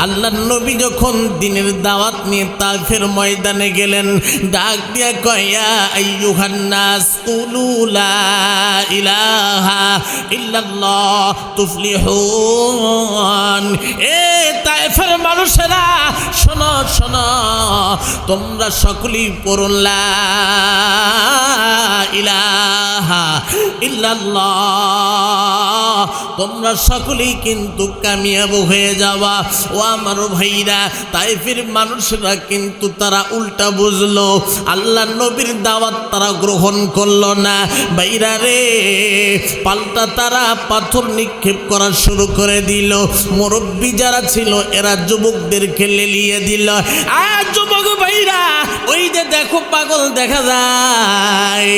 আল্লাহর নবী যখন দিনের দাওয়াত নিয়ে তায়েফের ময়দানে গেলেন, ডাক দিয়া কয়, ইয়া আইয়ুহান নাস কুলু লা ইলাহা ইল্লাল্লাহ তুফলিহুন। এ তায়েফের মানুষেরা শোনো শোনো, তোমরা সকলেই পড়ুন লা ইলাহা ইল্লাল্লাহ, তোমরা সকলেই কিন্তু কামিয়াব হয়ে যাওয়া। ও আমার ভাইরা, তায়েফের মানুষরা কিন্তু তারা উল্টা বুঝলো, আল্লাহ নবীর দাওয়াত তারা গ্রহণ করলো না। ভাইরা রে, পাল্টা তারা পাথর নিক্ষেপ করা শুরু করে দিল। মুরব্বী যারা ছিল এরা যুবকদেরকে লেলিয়ে দিল। আর যুবক ভাইরা, ওই যে দেখো পাগল দেখা যায়,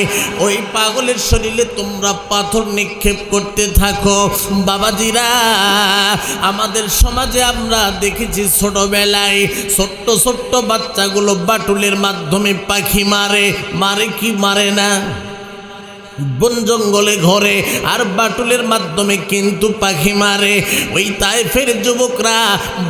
ওই পাগলের শরীরে তোমরা পাথর নিক্ষেপ করতে থাকো। বাবাজিরা, আমাদের সমাজে আমরা দেখেছি ছোটবেলায় ছোট্ট ছোট্ট বাচ্চাগুলো বাটুলের মাধ্যমে পাখি মারে, মারে কি মারে না? বন জঙ্গলে ঘরে আর বাটুলের মাধ্যমে কিন্তু পাখি মারে। ওই তায়েফের যুবকরা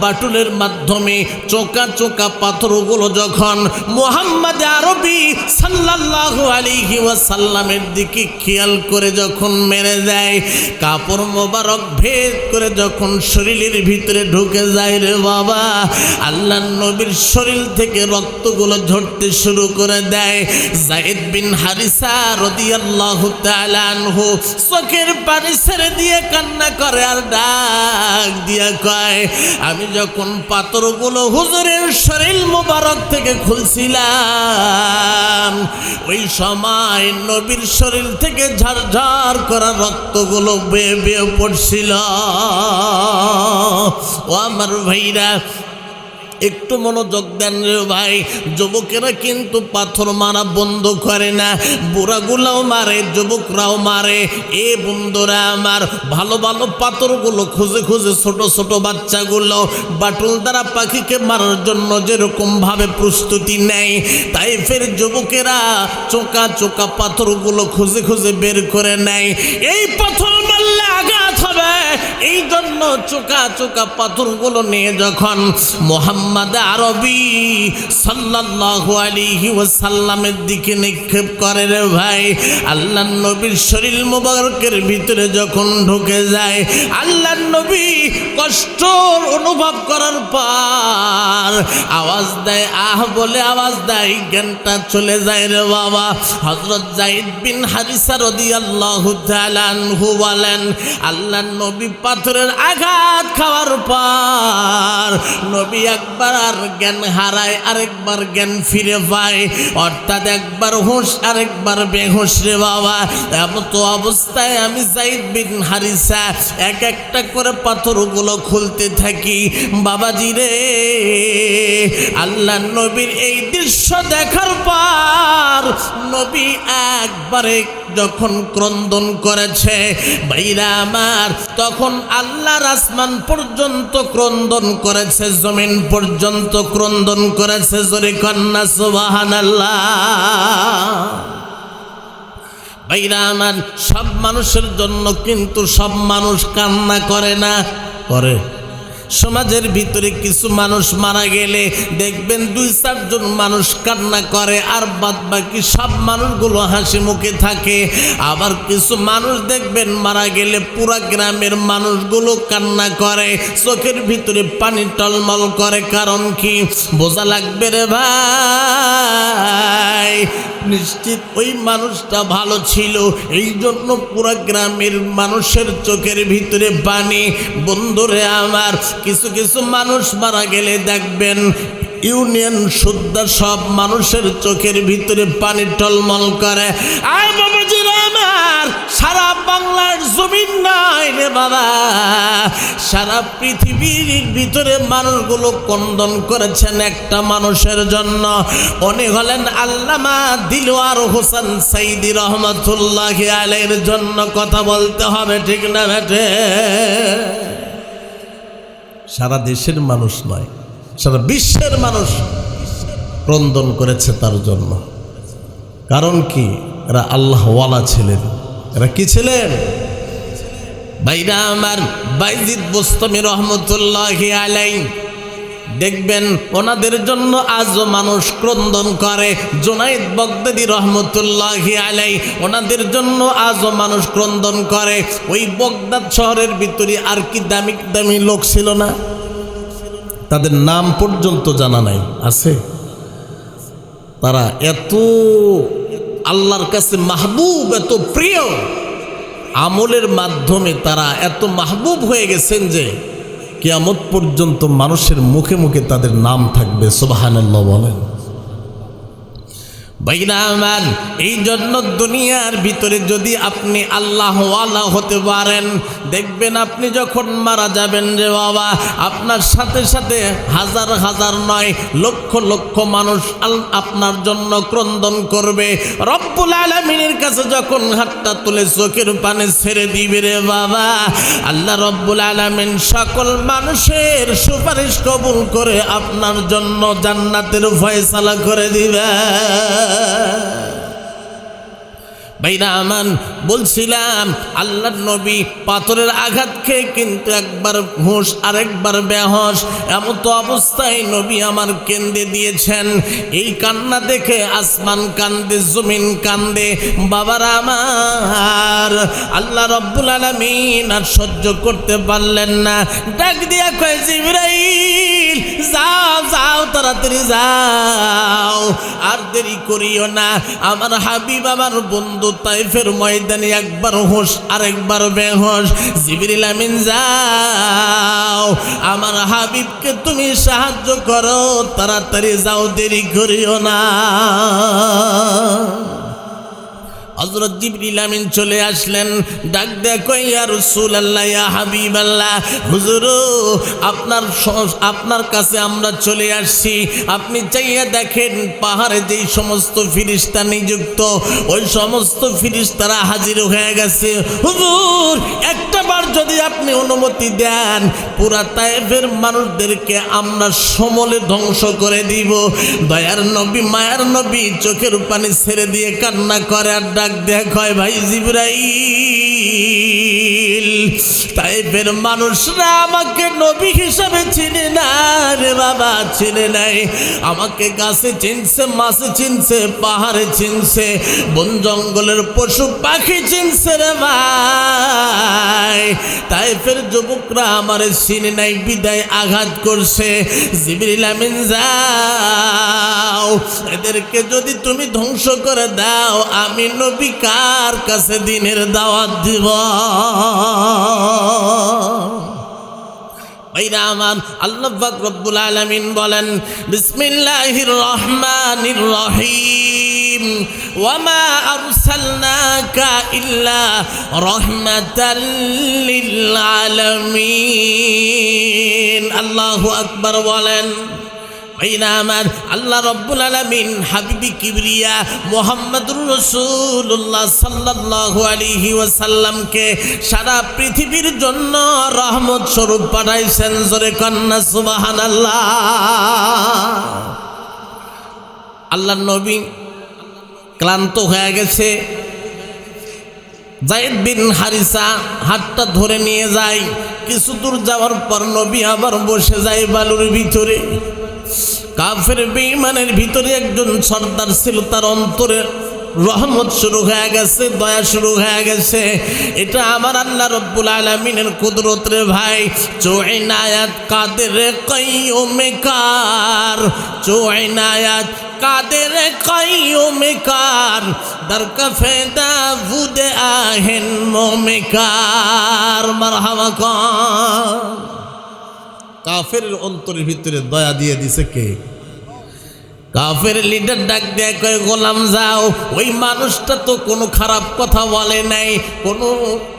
বাটুলের মাধ্যমে চোকা চোকা পাথরগুলো যখন মুহাম্মদ আরবি সাল্লাল্লাহু আলাইহি ওয়াসাল্লামের দিকে খেয়াল করে যখন মেরে দেয়, কাপড় মোবারক ভেদ করে যখন শরীরের ভিতরে ঢুকে যায় রে বাবা, আল্লাহর নবীর শরীর থেকে রক্তগুলো ঝরতে শুরু করে দেয়। যায়েদ বিন হারিসা রাদিয়াল্লাহু তাআলা আনহু চোখের পানি ছেড়ে দিয়ে কান্না করে আর ডাক দিয়া কয়, আমি যখন পাথরগুলো হুজুরের শরীর মোবারক থেকে খুলছিলাম, ওই সময় নবীর শরীর থেকে ঝরঝর করা রক্তগুলো বেয়ে বেয়ে পড়ছিল। ও আমার ভাইরা, একটু মনোযোগ দেন রে ভাই। যুবকেরা কিন্তু পাথর মারা বন্ধ করে না, বুড়াগুলাও মারে, যুবকরাও মারে। এ বন্ধুরা আমার, ভালো ভালো পাথরগুলো খুঁজে খুঁজে ছোট ছোট বাচ্চাগুলো বাটুল দ্বারা পাখিকে মারার জন্য যেরকম ভাবে প্রস্তুতি নেয়, তায়েফের যুবকেরা চোকা চোকা পাথরগুলো খুঁজে খুঁজে বের করে নেয়। এই পাথর মারলে আঘাত হবে, এই জন্য চোকা চোকা পাথরগুলো নিয়ে যখন মুহাম্মদ আরবি সাল্লাল্লাহু আলাইহি ওয়াসাল্লামের দিকে নিক্ষেপ করে রে ভাই, আল্লাহর নবীর শরীর মোবারকের ভিতরে যখন ঢুকে যায়, আল্লাহর নবী কষ্ট অনুভব করার পর আওয়াজ দেয়, আহ বলে আওয়াজ দেয়, জ্ঞানটা চলে যায় রে বাবা। হযরত যায়েদ বিন হারিসা রাদিয়াল্লাহু তাআলা আনহু বলেন, আল্লাহর নবী পাথরের আঘাত খাওয়ার পর নবী একবার আর জ্ঞান হারায়, আরেকবার জ্ঞান ফিরে পায়, অর্থাৎ একবার হুঁশ আরেকবার বেহুশ রে বাবা। এমন তো অবস্থায় আমি যায়েদ বিন হারিসা এক একটা করে পাথরগুলো খুলতে থাকি। বাবাজি রে, আল্লাহ নবীর এই দৃশ্য দেখার পর নবী একবারে যখন ক্রন্দন করেছে ভাইরা আমার, তখন আল্লাহর আসমান পর্যন্ত ক্রন্দন করেছে, জমিন পর্যন্ত ক্রন্দন করেছে। জোরে কন্যা সুবহানাল্লাহ। ভাইরা আমার, সব মানুষের জন্য কিন্তু সব মানুষ কান্না করে না, করে। সমাজের ভিতরে কিছু মানুষ মারা গেলে দেখবেন 2-4 জন মানুষ কান্না করে, আর বাদ বাকি সব মানুষগুলো হাসি মুখে থাকে। আবার কিছু মানুষ দেখবেন মারা গেলে পুরা গ্রামের মানুষগুলো কান্না করে, চোখের ভিতরে পানি টলমল করে। কারণ কি? বোঝা লাগবে রে ভাই, নিশ্চিত ওই মানুষটা ভালো ছিল, এই জন্য পুরা গ্রামের মানুষের চোখের ভিতরে পানি। বন্ধুরে আমার, কিছু কিছু মানুষ মারা গেলে দেখবেন ইউনিয়ন শুদ্ধ সব মানুষের চোখের ভিতরে পানি টলমল করে। আর বাবাজিরা আমার, সারা বাংলার জমিন নয় রে বাবা, সারা পৃথিবীর ভিতরে মানুষগুলো ক্রন্দন করেছেন একটা মানুষের জন্য। উনি হলেন আল্লামা দিলওয়ার হোসেন সাইদি রহমাতুল্লাহি আলাইহির জন্য। কথা বলতে হবে, ঠিক না বেটে? সারা দেশের মানুষ নয়, সারা বিশ্বের মানুষ ক্রন্দন করেছে তার জন্য। কারণ কি? এরা আল্লাহওয়ালা ছিলেন। এরা কি ছিলেন? ভাইরা আমার, বাইজিদ বুস্তামি রহমতুল্লাহি আলাইহি দেখবেন ওনাদের জন্য আজও মানুষ ক্রন্দন করে। জুনাইদ বাগদাদী রহমতুল্লাহি আলাইহি ওনাদের জন্য আজও মানুষ ক্রন্দন করে। ওই বাগদাদ শহরের ভিতরে আর কি দামি দামি লোক ছিল না, তাদের নাম পর্যন্ত জানা নাই, আছে? তারা এত আল্লাহর কাছে মাহবুব, এত প্রিয়, আমলের মাধ্যমে তারা এত মাহবুব হয়ে গেছেন যে কিয়ামত পর্যন্ত মানুষের মুখে মুখে তাদের নাম থাকবে। সুবহানাল্লাহ বলেন। ভাইরা আমার, এই জন্য দুনিয়ার ভিতরে যদি আপনি আল্লাহওয়ালা হতে পারেন, দেখবেন আপনি যখন মারা যাবেন রে বাবা, আপনার সাথে সাথে হাজার হাজার নয় লক্ষ লক্ষ মানুষ আপনার জন্য ক্রন্দন করবে। রব্বুল আলামিনের কাছে যখন হাতটা তুলে চোখের পানি ছেড়ে দিবে রে বাবা, আল্লাহ রব্বুল আলামিন সকল মানুষের সুপারিশ কবুল করে আপনার জন্য জান্নাতের ফয়সালা করে দিবে। ভাইরা আমান, বলছিলাম আল্লাহর নবী পাথরের আঘাত খেয়ে কিন্তু একবার হুঁশ আরেকবার বেহোশ, এমন তো অবস্থায় নবী আমার কেঁদে দিয়েছেন। এই কান্না দেখে আসমান কান্দে, জমিন কান্দে। বাবারা আমার, আল্লাহ রব্বুল আলামিন আর সহ্য করতে পারলেন না, ডাক দিয়া কয় জিবরাইল যাও যাও, তাড়াতাড়ি যাও, আর দেরি করিও না। আমার হাবিব, আমার বন্ধু তাইফের ময়দানে একবার হুঁশ আরেকবার বেহুশ। জিবরিল আমিন যাও, আমার হাবিবকে তুমি সাহায্য করো, তাড়াতাড়ি যাও, দেরি করিও না। হযরত জিবরিল আমিন চলে আসলেন, ডাক দেয়া কই ইয়া রাসূলুল্লাহ, ইয়া হাবিবাল্লাহ, হুজুর আপনার কাছে আমরা চলে আসছি। আপনি চাইয়া দেখেন পাহাড়ে যেই সমস্ত ফেরেশতা নিযুক্ত, ওই সমস্ত ফেরেশতারা হাজির হয়ে গেছে। হুজুর একটা বার যদি আপনি অনুমতি দেন, পুরা তায়েফের মানুষদেরকে আমরা সমূলে ধ্বংস করে দিব। দয়ার নবী, মায়ার নবী চোখের পানি ছেড়ে দিয়ে কান্না করে আর ডাক দেয়া কয়, ভাই জিবরাইল, তাইফের মানুষরা আমাকে নবী হিসাবে চিনে না রে বাবা, চিনে নাই। আমাকে গাছে চিনছে, মাছে চিনছে, পাহাড়ে চিনছে, বন জঙ্গলের পশু পাখি চিনছে রে ভাই। তাইফের যুবকরা আমারে চিনে নাই, বিদায় আঘাত করছে। জিবরিল আমিন যাও, এদেরকে যদি তুমি ধ্বংস করে দাও, আমি নবী কার কাছে দিনের দাওয়াত দিব? ভাইরা আমার, আল্লাহ পাক রব্বুল আলামিন বলেন, বিসমিল্লাহির রহমানির রহিম, ওয়ামা আরসালনাকা ইল্লা রাহমাতাল লিল আলামিন। আল্লাহু আকবার বলেন। ভাইরা আমার, আল্লাহ রব্বুল আলামিন হাবিবি কিবরিয়া মুহাম্মদুর রাসূলুল্লাহ সাল্লাল্লাহু আলাইহি ওয়াসাল্লামকে সারা পৃথিবীর জন্য রহমত স্বরূপ পাঠাইছেন। জোরে কন্না সুবহানাল্লাহ। আল্লাহর নবী ক্লান্ত হয়ে গেছে। যায়েদ বিন হারিসা হাতটা ধরে নিয়ে যায়। কিছু দূর যাওয়ার পর নবী আবার বসে যায় বালুর ভিতরে। কাফের বেঈমানের ভিতরে একজন সর্দার ছিল, তার অন্তরে রহমত শুরু হয়ে গেছে, দয়া শুরু হয়ে গেছে। এটা আমার আল্লাহ রব্বুল আলামিনের কুদরত রে ভাই। চৌইনায়াত কাদের কাইয়ুমে কার, চৌইনায়াত কাদের কাইয়ুমে কার, در کفے داود آہن مومکار মারহাবা কর। কাফের অন্তরের ভিতরে দয়া দিয়ে দিছে কে? কাফের লিডার ডাক দেয়া কয়, গোলাম যাও, ওই মানুষটা তো কোনো খারাপ কথা বলে নাই, কোনো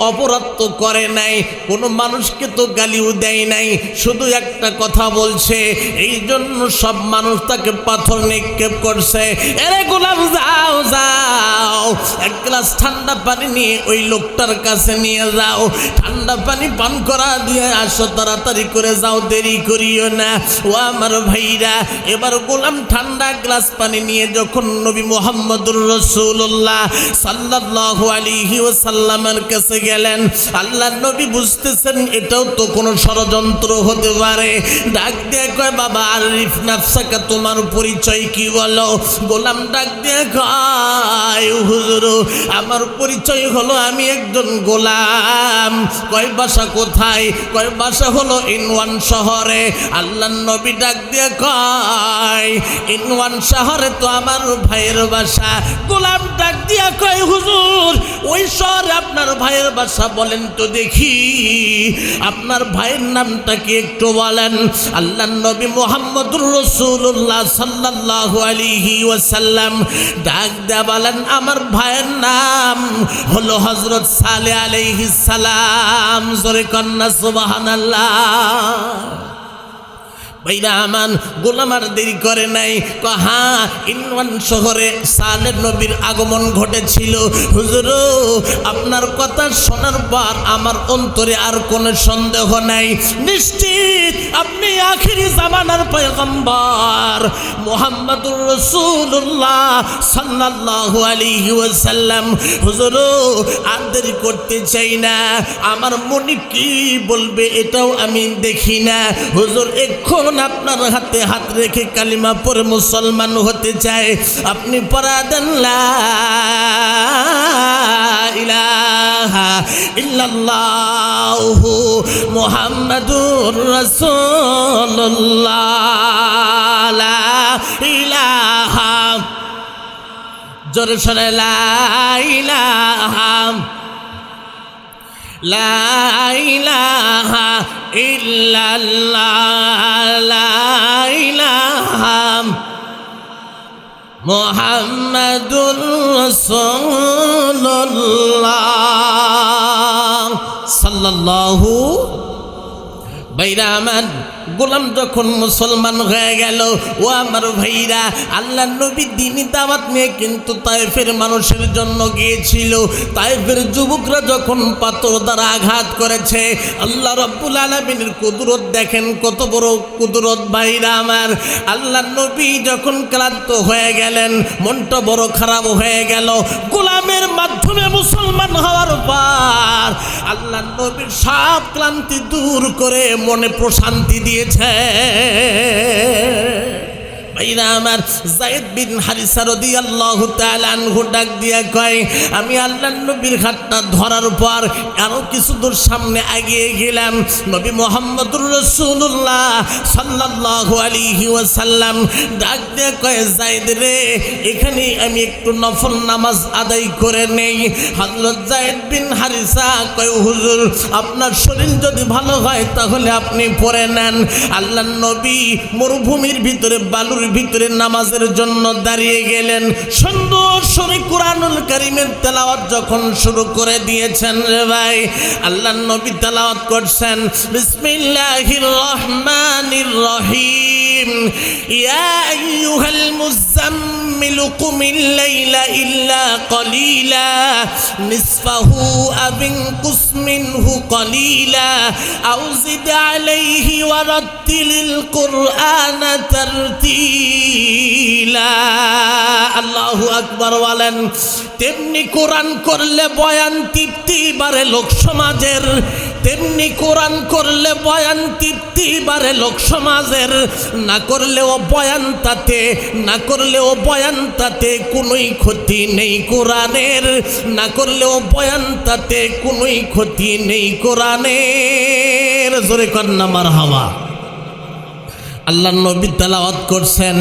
অপরাধ তো করে নাই, কোনো মানুষকে তো গালিও দেয় নাই, শুধু একটা কথা বলছে, এই জন্য সব মানুষ তাকে পাথর নিক্ষেপ করছে। এরে গোলাম যাও যাও, এক গ্লাস ঠান্ডা পানি নিয়ে ওই লোকটার কাছে নিয়ে যাও, ঠান্ডা পানি পান করা দিয়ে আসো, তাড়াতাড়ি করে যাও, দেরি করিও না। ও আমার ভাইরা, এবার গোলাম ঠান্ডা ঠান্ডা গ্লাস পানি নিয়ে যখন নবী মুহাম্মদুর রাসূলুল্লাহ সাল্লাল্লাহু আলাইহি ওয়াসাল্লামের কাছে গেলেন, আল্লাহর নবী বুঝতেছেন এটাও তো কোনো ষড়যন্ত্র হতে পারে। ডাক দিয়ে কয়, বাবা আরিফ নাফসাকা, তোমার পরিচয় কি বলো? গোলাম ডাক দিয়ে কয়, হুজুর আমার পরিচয় হলো আমি একজন গোলাম। কয় বাসা কোথায়? কয় বাসা হলো ইনওয়ান শহরে। আল্লাহর নবী ডাক দিয়ে কয়, ইনওয়ান শহরে তো আমার ভাইয়ের বাসা। গোলাম ডাক দিয়া কয়, হুজুর ওই শহরে আপনার ভাইয়ের বাসা, বলেন তো দেখি আপনার ভাইয়ের নামটা কি একটু বলেন। আল্লাহর নবী মুহাম্মদুর রাসূলুল্লাহ সাল্লাল্লাহু আলাইহি ওয়াসাল্লাম ডাক দিয়া বলেন, আমার ভাইয়ের নাম হলো হযরত সালেহ আলাইহিস সালাম। জোরে কন্না সুবহানাল্লাহ। ভাইরা আমান, গোলাম আর দেরি করে নাই, হ্যাঁ ইনওয়ান শহরে সালেহ নবীর আগমন ঘটেছিল। হুজুর আপনার কথা শোনার পর আমার অন্তরে আর কোনো সন্দেহ নাই, নিশ্চিত আপনি আখিরি জামানার পয়গম্বর মুহাম্মদুর রাসূলুল্লাহ সাল্লাল্লাহু আলাইহি ওয়াসাল্লাম। হুজুর আর দেরি করতে চাই না, আমার মনে কি বলবে এটাও আমি দেখি না। হুজুর এখন আপনার হাতে হাত রেখে কালিমা পড়ে মুসলমান হতে চায়, আপনি পড়া দেন লা ইলাহা ইল্লাল্লাহু মুহাম্মাদুর রাসূলুল্লাহ। লা ইলাহা, জোরে শুনে লা ইলাহা, লা ইলাহা ইল্লাল্লাহ, লা ইলাহা মুহাম্মাদুর রাসূলুল্লাহ সাল্লাল্লাহু। ভাইরা আমার, গোলাম যখন মুসলমান হয়ে গেল, ও আমার ভাইরা, আল্লাহ নবী দ্বীনি দাওয়াত নিয়ে কিন্তু তায়েফের মানুষের জন্য গিয়েছিল। তায়েফের যুবকরা যখন পাথর দ্বারা আঘাত করেছে, আল্লাহ রাব্বুল আলামিনের কুদরত দেখেন, কত বড় কুদরত ভাইরা আমার। আল্লাহ নবী যখন ক্লান্ত হয়ে গেলেন, মনটা বড় খারাপ হয়ে গেল, গোলামের মাধ্যমে মুসলমান হওয়ার পর আল্লাহ নবীর সব ক্লান্তি দূর করে মনে প্রশান্তি দিয়েছে। ভাইরা আমার, যায়েদ বিন হারিসা রাদিয়াল্লাহু তাআলা আনহু ডাক দিয়া কয়, আমি আল্লাহর নবীর হাতটা ধরার পর আরো কিছু দূর সামনে এগিয়ে গেলাম। নবী মুহাম্মদুর রাসূলুল্লাহ সাল্লাল্লাহু আলাইহি ওয়াসাল্লাম ডাক দিয়া কয়, যায়েদ রে, এখানে আমি একটু নফল নামাজ আদায় করে নেই। হযরত যায়েদ বিন হারিসা কয়, হুজুর আপনার শরীর যদি ভালো হয় তাহলে আপনি পড়ে নেন। আল্লাহর নবী মরুভূমির ভিতরে বালুর ভিতরে নামাজের জন্য দাঁড়িয়ে গেলেন। সুন্দর সরে কুরআনুল কারীমের তেলাওয়াত যখন শুরু করে দিয়েছেন রে ভাই, আল্লাহর নবী তেলাওয়াত করছেন, বিসমিল্লাহির রহমানির রহিম, ইয়া আইয়ুহাল মুযাম্মিল কুমিল লাইলা ইল্লা কলিলা নিসফাহু আও ইনকুস মিনহু কলিলা আও জিদ আলাইহি ওয়া রাত্তিলিল কুরআনা তারতিলা। আল্লাহু আকবার বলেন। তেমনি কোরআন করলে বয়ান তৃপ্তি বাড়ে লোক সমাজের, তেমনি কোরআন করলে বয়ান তৃপ্তি বাড়ে লোক সমাজের, না করলেও বয়ান তাতে, না করলেও বয়ান তাতে কোনোই ক্ষতি নেই কোরআনের, না করলেও বয়ান তাতে কোনোই ক্ষতি নেই কোরআনের। জোরে কন্না মারহাবা। আল্লাহ নবী তেলাওয়াত করছেন,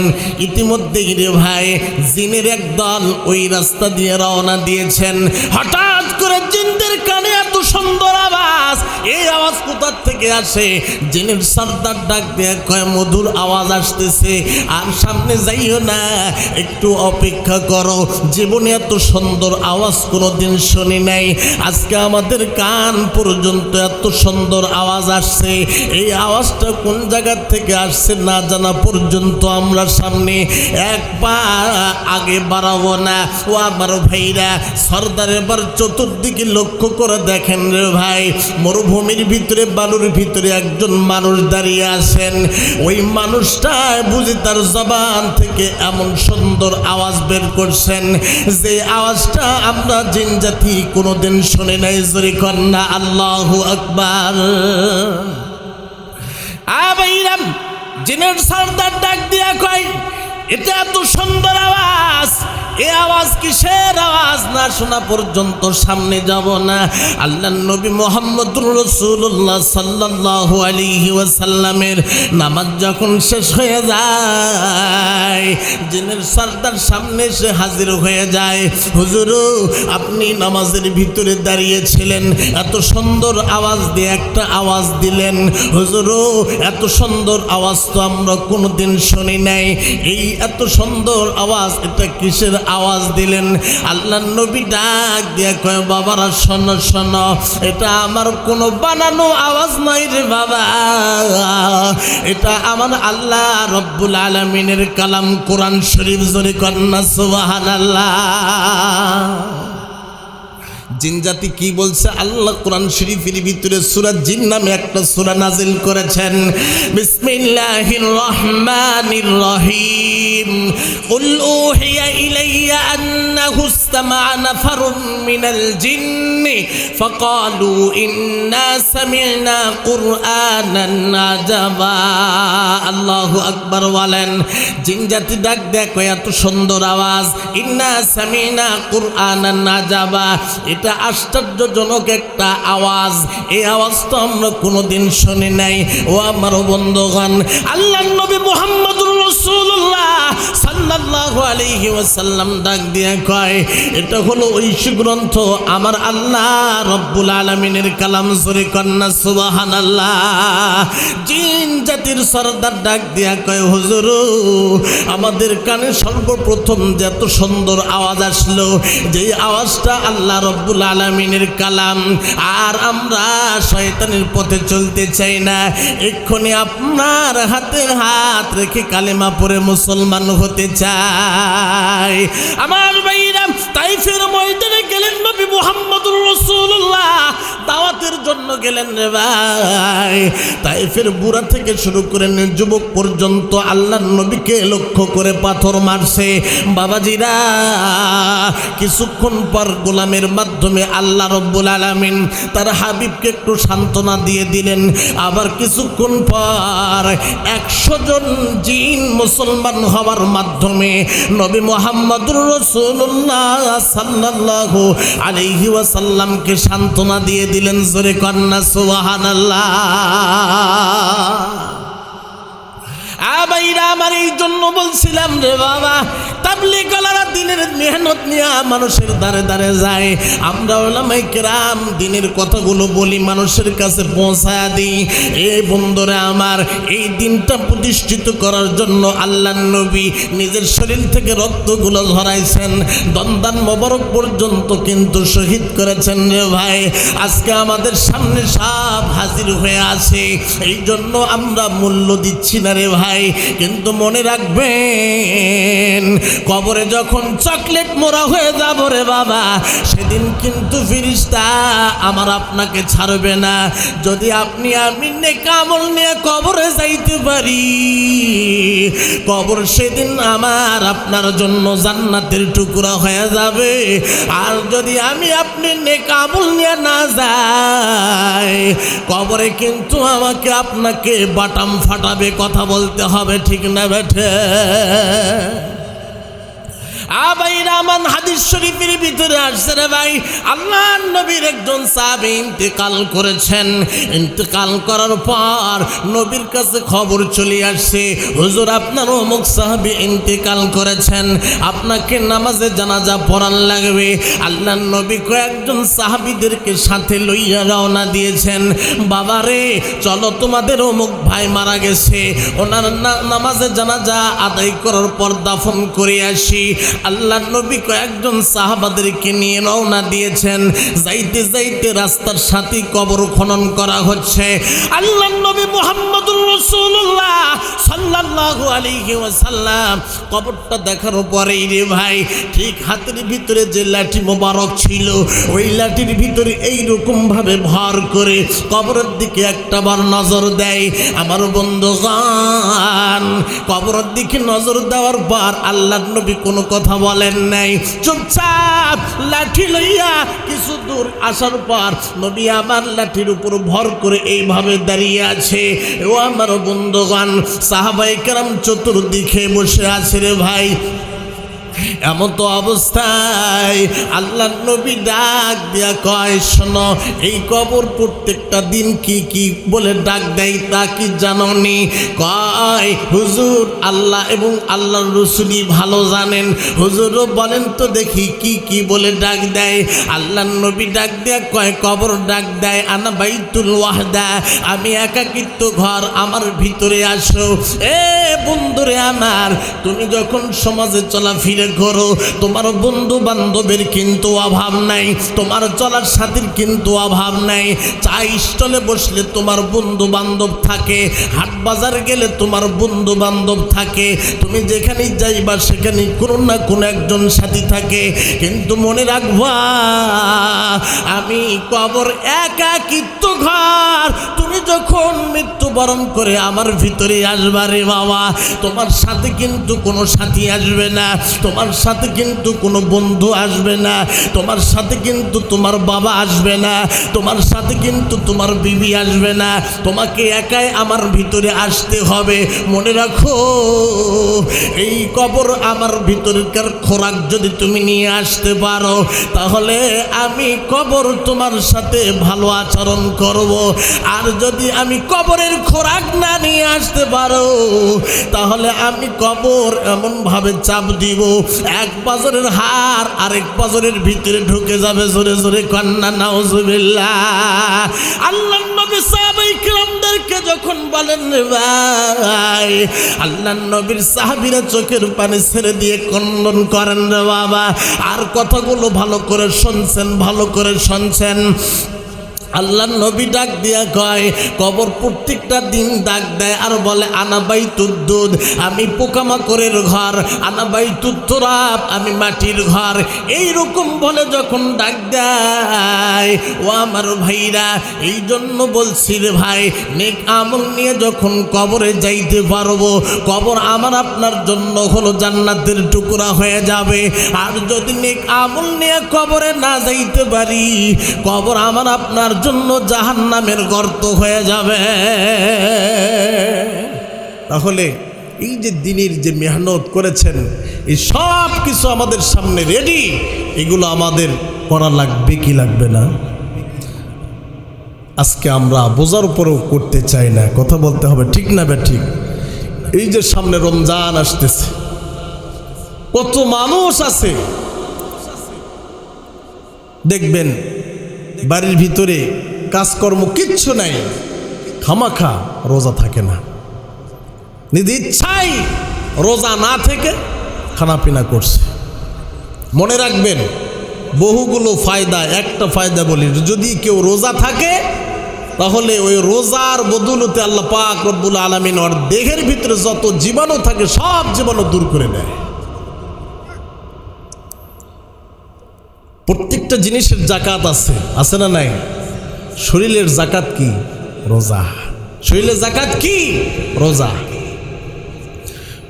ইতিমধ্যে রে ভাই জিনের একদল ওই রাস্তা দিয়ে রওনা দিয়েছেন। হঠাৎ করে জিনদের কানে এত সুন্দর আওয়াজ, এই আওয়াজ কোথা থেকে আসে? জিনের সর্দার ডাক দিয়ে কয়, মধুর আওয়াজ আসতেছে, আর সামনে যাইও না, একটু অপেক্ষা করো, জীবনে এত সুন্দর আওয়াজ কোনোদিন শুনি নাই, আজকে আমাদের কান পর্যন্ত এত সুন্দর আওয়াজ আসছে। এই আওয়াজটা কোন জায়গা থেকে আসছে না জানা পর্যন্ত আমরা সামনে এক পা আগে বাড়াবো না। ও আমার ভাইরা, সর্দার এবার চতুর্দিকে লক্ষ্য করে দেখেন দেখেন রে ভাই, মরুভূমির ভিতরে বালুর ভিতরে একজন মানুষ দাঁড়িয়ে আছেন। ওই মানুষটা বুঝি তার জবান থেকে এমন সুন্দর আওয়াজ বের করছেন যে আওয়াজটা আমরা জিন জাতি কোনোদিন শুনে নাই। জোরে কন্যা আল্লাহু আকবার। আবাইরাম জিনের সর্দার ডাক দিয়া কয়, এটা এত সুন্দর আওয়াজ, এ আওয়াজ কিসের আওয়াজ? না শোনা পর্যন্ত সামনে যাব না। আল্লাহর নবী মুহাম্মদুর রাসূলুল্লাহ সাল্লাল্লাহু আলাইহি ওয়াসাল্লামের নামাজ যখন শেষ হয়ে যায়, জিনের সর্দার সামনে এসে হাজির হয়ে যায়। হুজুর, আপনি নামাজের ভিতরে দাঁড়িয়েছিলেন, এত সুন্দর আওয়াজ দিয়ে একটা আওয়াজ দিলেন। হুজুর, এত সুন্দর আওয়াজ তো আমরা কোনোদিন শুনি নাই। এই এত সুন্দর আওয়াজ, এটা কিসের আওয়াজ দিলেন? আল্লাহর নবী ডাক দিয়া কয়, বাবারা শোনো শোনো, এটা আমার কোনো বানানো আওয়াজ নয় রে বাবা, এটা আমার আল্লাহ রব্বুল আলামিনের কালাম কোরআন শরীফ। জোরে কন্না সুবহানাল্লাহ। জিন জাতি কি বলছে? আল্লাহ কোরআন শরীফের ভিতরে সূরা জিন নামে একটা সূরা নাজিল করেছেন। বিসমিল্লাহির রহমানির রহিম। কুল উহিয়া ইলাইয়া আন্নাহু ইসতামা'a নাফারুম মিনাল জিন্নি ফাকালু ইন্না সামি'না কুরআনান আজাবা। আল্লাহু আকবার বলেন। জিন জাতি ডাক দেখো, এত সুন্দর আওয়াজ, ইন্না সামি'না কুরআনান আজাবা, এটা আশ্চর্যজনক একটা আওয়াজ। এই আওয়াজ তো আমরা কোনোদিন শুনি নাই। ও আমার বন্ধুগণ, আল্লাহর নবী মুহাম্মদুর রাসূলুল্লাহ সাল্লাল্লাহু আলাইহি ওয়াসাল্লাম ডাক দিয়ে কয়, এটা হলো ঐশী গ্রন্থ, আমার আল্লাহ রব্বুল আলামিনের কালাম। জোরে কন্না সুবহানাল্লাহ। জিন জাতির সরদার ডাক দিয়া কয়, হুজুর, আমাদের কানে সর্বপ্রথম যে এত সুন্দর আওয়াজ আসলো, যেই আওয়াজটা আল্লাহ রব্বুল আলামিনের কালাম, আর আমরা শয়তানের পথে চলতে চাই না। এক্ষুনি আপনার হাতে হাত রেখে কালেমা পড়ে মুসলমান হতে চাই। আমার ভাইরা, তাইফের ময়দানে গেলেন নবী মুহাম্মদুর রাসূলুল্লাহ, দাওয়াতের জন্য গেলেন রে ভাই। তাইফের বুড়া থেকে শুরু করে যুবক পর্যন্ত আল্লাহর নবীকে লক্ষ্য করে পাথর মারছে। বাবাজিরা, কিছুক্ষণ পর গোলামের মাধ্যমে আল্লাহ রব্বুল আলামিন তার হাবিবকে একটু সান্ত্বনা দিয়ে দিলেন। আবার কিছুক্ষণ পর 100 জন জিন মুসলমান হওয়ার মাধ্যমে নবী মুহাম্মদুর রাসূলুল্লাহ সাল্লাল্লাহু আলাইহি ওয়াসাল্লামকে সান্ত্বনা দিয়ে দিলেন। জোরে কন্না সুবহানাল্লাহ। আবাইরা, আমার এই জন্য বলছিলাম রে বাবা, তাবলীগওয়ালারা দিনের মেহনত নিয়ে মানুষের দ্বারে দ্বারে যায়। আমরা উলামায়ে কেরাম দিনের কথাগুলো বলি, মানুষের কাছে পৌঁছায়া দিই। এই বন্ধুরা আমার, এই দিনটা প্রতিষ্ঠিত করার জন্য আল্লাহর নবী নিজের শরীর থেকে রক্তগুলো ঝরাইছেন, দন্দান মোবারক পর্যন্ত কিন্তু শহীদ করেছেন রে ভাই। আজকে আমাদের সামনে সব হাজির হয়ে আছে, এই জন্য আমরা মূল্য দিচ্ছি না রে ভাই। কিন্তু মনে রাখবেন, কবরে যখন চকলেট মোড়া হয়ে যাব রে বাবা, সেদিন কিন্তু ফেরেশতা আমার আপনাকে ছাড়বে না। যদি আপনি আমি নেক আমল নিয়ে কবরে যাইতে পারি, কবর সেদিন আমার আপনার জন্য জান্নাতের টুকরা হয়ে যাবে। আর যদি আমি আপনি নেক আমল নিয়ে না যাই, কবরে কিন্তু আমাকে আপনাকে বাটাম ফাটাবে। কথা বলতে হবে, ঠিক না বেঠে? আবাইরা, আমার হাদিস শরীফের ভিতরে আসছে রে ভাই, আল্লাহর নবীর একজন সাহাবী ইন্তেকাল করেছেন। ইন্তেকাল করার পর নবীর কাছে খবর চলে আসছে, হুজুর আপনার অমুক সাহাবী ইন্তেকাল করেছেন, আপনাকে নামাজে জানাজা পড়ান লাগবে। আল্লাহর নবী কয়েকজন সাহাবীদেরকে সাথে লইয়া রওনা দিয়েছেন। বাবারে, চলো তোমাদের অমুক ভাই মারা গেছে, ওনার নামাজে জানাজা আদায় করার পর দাফন করে আসি। আল্লাহর নবী কয়েকজন সাহাবাদেরকে নিয়ে রওনা দিয়েছেন। যাইতে যাইতে রাস্তার সাথে কবর খনন করা হচ্ছে। আল্লাহর নবী মুহাম্মদুর রাসূলুল্লাহ সাল্লাল্লাহু আলাইহি ওয়াসাল্লাম কবরটা দেখার পরেই রে ভাই ঠিক হাতের ভিতরে যে লাঠি মোবারক ছিল ওই লাঠির ভিতরে এইরকম ভাবে ভর করে কবরের দিকে একটাবার নজর দেয়। আমার বন্ধুগণ, কবরের দিকে নজর দেওয়ার পর আল্লাহর নবী কোনো কথা বলেন নাই, চুপচাপ লাঠি লইয়া কিছু দূর আসার পর নবী আবার লাঠির উপর ভর করে এইভাবে দাঁড়িয়ে আছে। ও আমার বন্ধুগণ, সাহাবায়ে কেরাম চতুর্দিকে বসে আছে রে ভাই। এমন তো অবস্থায় আল্লাহ নবী ডাক দিয়া কয়, শোনো এই কবর প্রত্যেকটা দিন কি কি বলে ডাক দেয় তা কি জানোনি? কয়, হুজুর আল্লাহ এবং আল্লাহর রাসূলই ভালো জানেন। হুজুরও বলেন তো দেখি কি কি বলে ডাক দেয়। আল্লাহ নবী ডাক দিয়া কয়, কবর ডাক দেয় আনা বাইতুল ওয়াহদা, আমি একাকিত্ব ঘর, আমার ভিতরে আসো। এ বন্ধুরে আমার, তুমি যখন সমাজে চলাফেরা করো তোমার বন্ধু বান্ধবের কিন্তু অভাব নাই, তোমার চলার সাথীর কিন্তু অভাব নাই। চা স্টলে বসলে তোমার বন্ধু বান্ধব থাকে, হাট বাজার গেলে তোমার বন্ধু বান্ধব থাকে, তুমি যেখানেই যাইবা সেখানেই কোনো না কোনো একজন সাথী থাকে। কিন্তু মনে রাখবা আমি কবর একাকিত্ব ঘর, তুমি যখন মৃত্যুবরণ করে আমার ভিতরে আসবা রে বাবা, তোমার সাথে কিন্তু কোনো সাথী আসবে না, তোমার সাথে কিন্তু কোনো বন্ধু আসবে না, তোমার সাথে কিন্তু তোমার বাবা আসবে না, তোমার সাথে কিন্তু তোমার বিবি আসবে না, তোমাকে একাই আমার ভিতরে আসতে হবে। মনে রাখো এই কবর আমার ভিতরকার খোরাক যদি তুমি নিয়ে আসতে পারো তাহলে আমি কবর তোমার সাথে ভালো আচরণ করব। আর যদি আমি কবরের খোরাক না নিয়ে আসতে পারো তাহলে আমি কবর এমনভাবে চাপ দিব এক পাজরের হার আরেক পাজরের ভিতরে ঢুকে যাবে। জোরে জোরে কন্যা নাউজুবিল্লাহ। আল্লাহর নবী সাহাবায়ে কিরামদেরকে যখন বলেন রে ভাই, আল্লাহর নবীর সাহাবীরা চোখের পানি ছেড়ে দিয়ে কন্দন করেন রে বাবা। আর কথাগুলো ভালো করে শুনছেন, ভালো করে শুনছেন। আল্লাহ নবী ডাক দিয়া কয়, কবর প্রত্যেকটা দিন ডাক দেয় আর বলে আনা বাইতুদ দুদ, আমি পোকামাকড়ের ঘর, আনা বাইতুত তুরাব, আমি মাটির ঘর। এইরকম বলে যখন ডাক দেয় ও আমার ভাইরা, এই জন্য বলছি রে ভাই, নেক আমল নিয়ে যখন কবরে যাইতে পারবো কবর আমার আপনার জন্য হলো জান্নাতের টুকরা হয়ে যাবে। আর যদি নেক আমল নিয়ে কবরে না যাইতে পারি কবর আমার আপনার জন্য জাহান্নামের গর্ত হয়ে যাবে। তাহলে এই যে দিনের যে মেহনত করেছেন এই সব কিছু আমাদের সামনে রেডি, এগুলো আমাদের করা লাগবে কি লাগবে না? আজকে আমরা বোঝার উপরেও করতে চাই না, কথা বলতে হবে, ঠিক না বে ঠিক? এই যে সামনে রমজান আসতেছে, কত মানুষ আছে দেখবেন বাড়ির ভিতরে কাজকর্ম কিচ্ছু নাই, খামাখা রোজা থাকে না, নিজ ইচ্ছাই রোজা না থেকে খানাপিনা করছে। মনে রাখবেন বহুগুলো ফায়দা, একটা ফায়দা বলি, যদি কেউ রোজা থাকে তাহলে ওই রোজার বদৌলতে আল্লাহ পাক রব্বুল আলামিন ওর দেহের ভিতরে যত জীবাণু থাকে সব জীবাণু দূর করে দেয়। প্রত্যেকটা জিনিসের জাকাত আছে, আছে না নাই? শরীরের জাকাত কি? রোজা। শরীরের জাকাত কি? রোজা।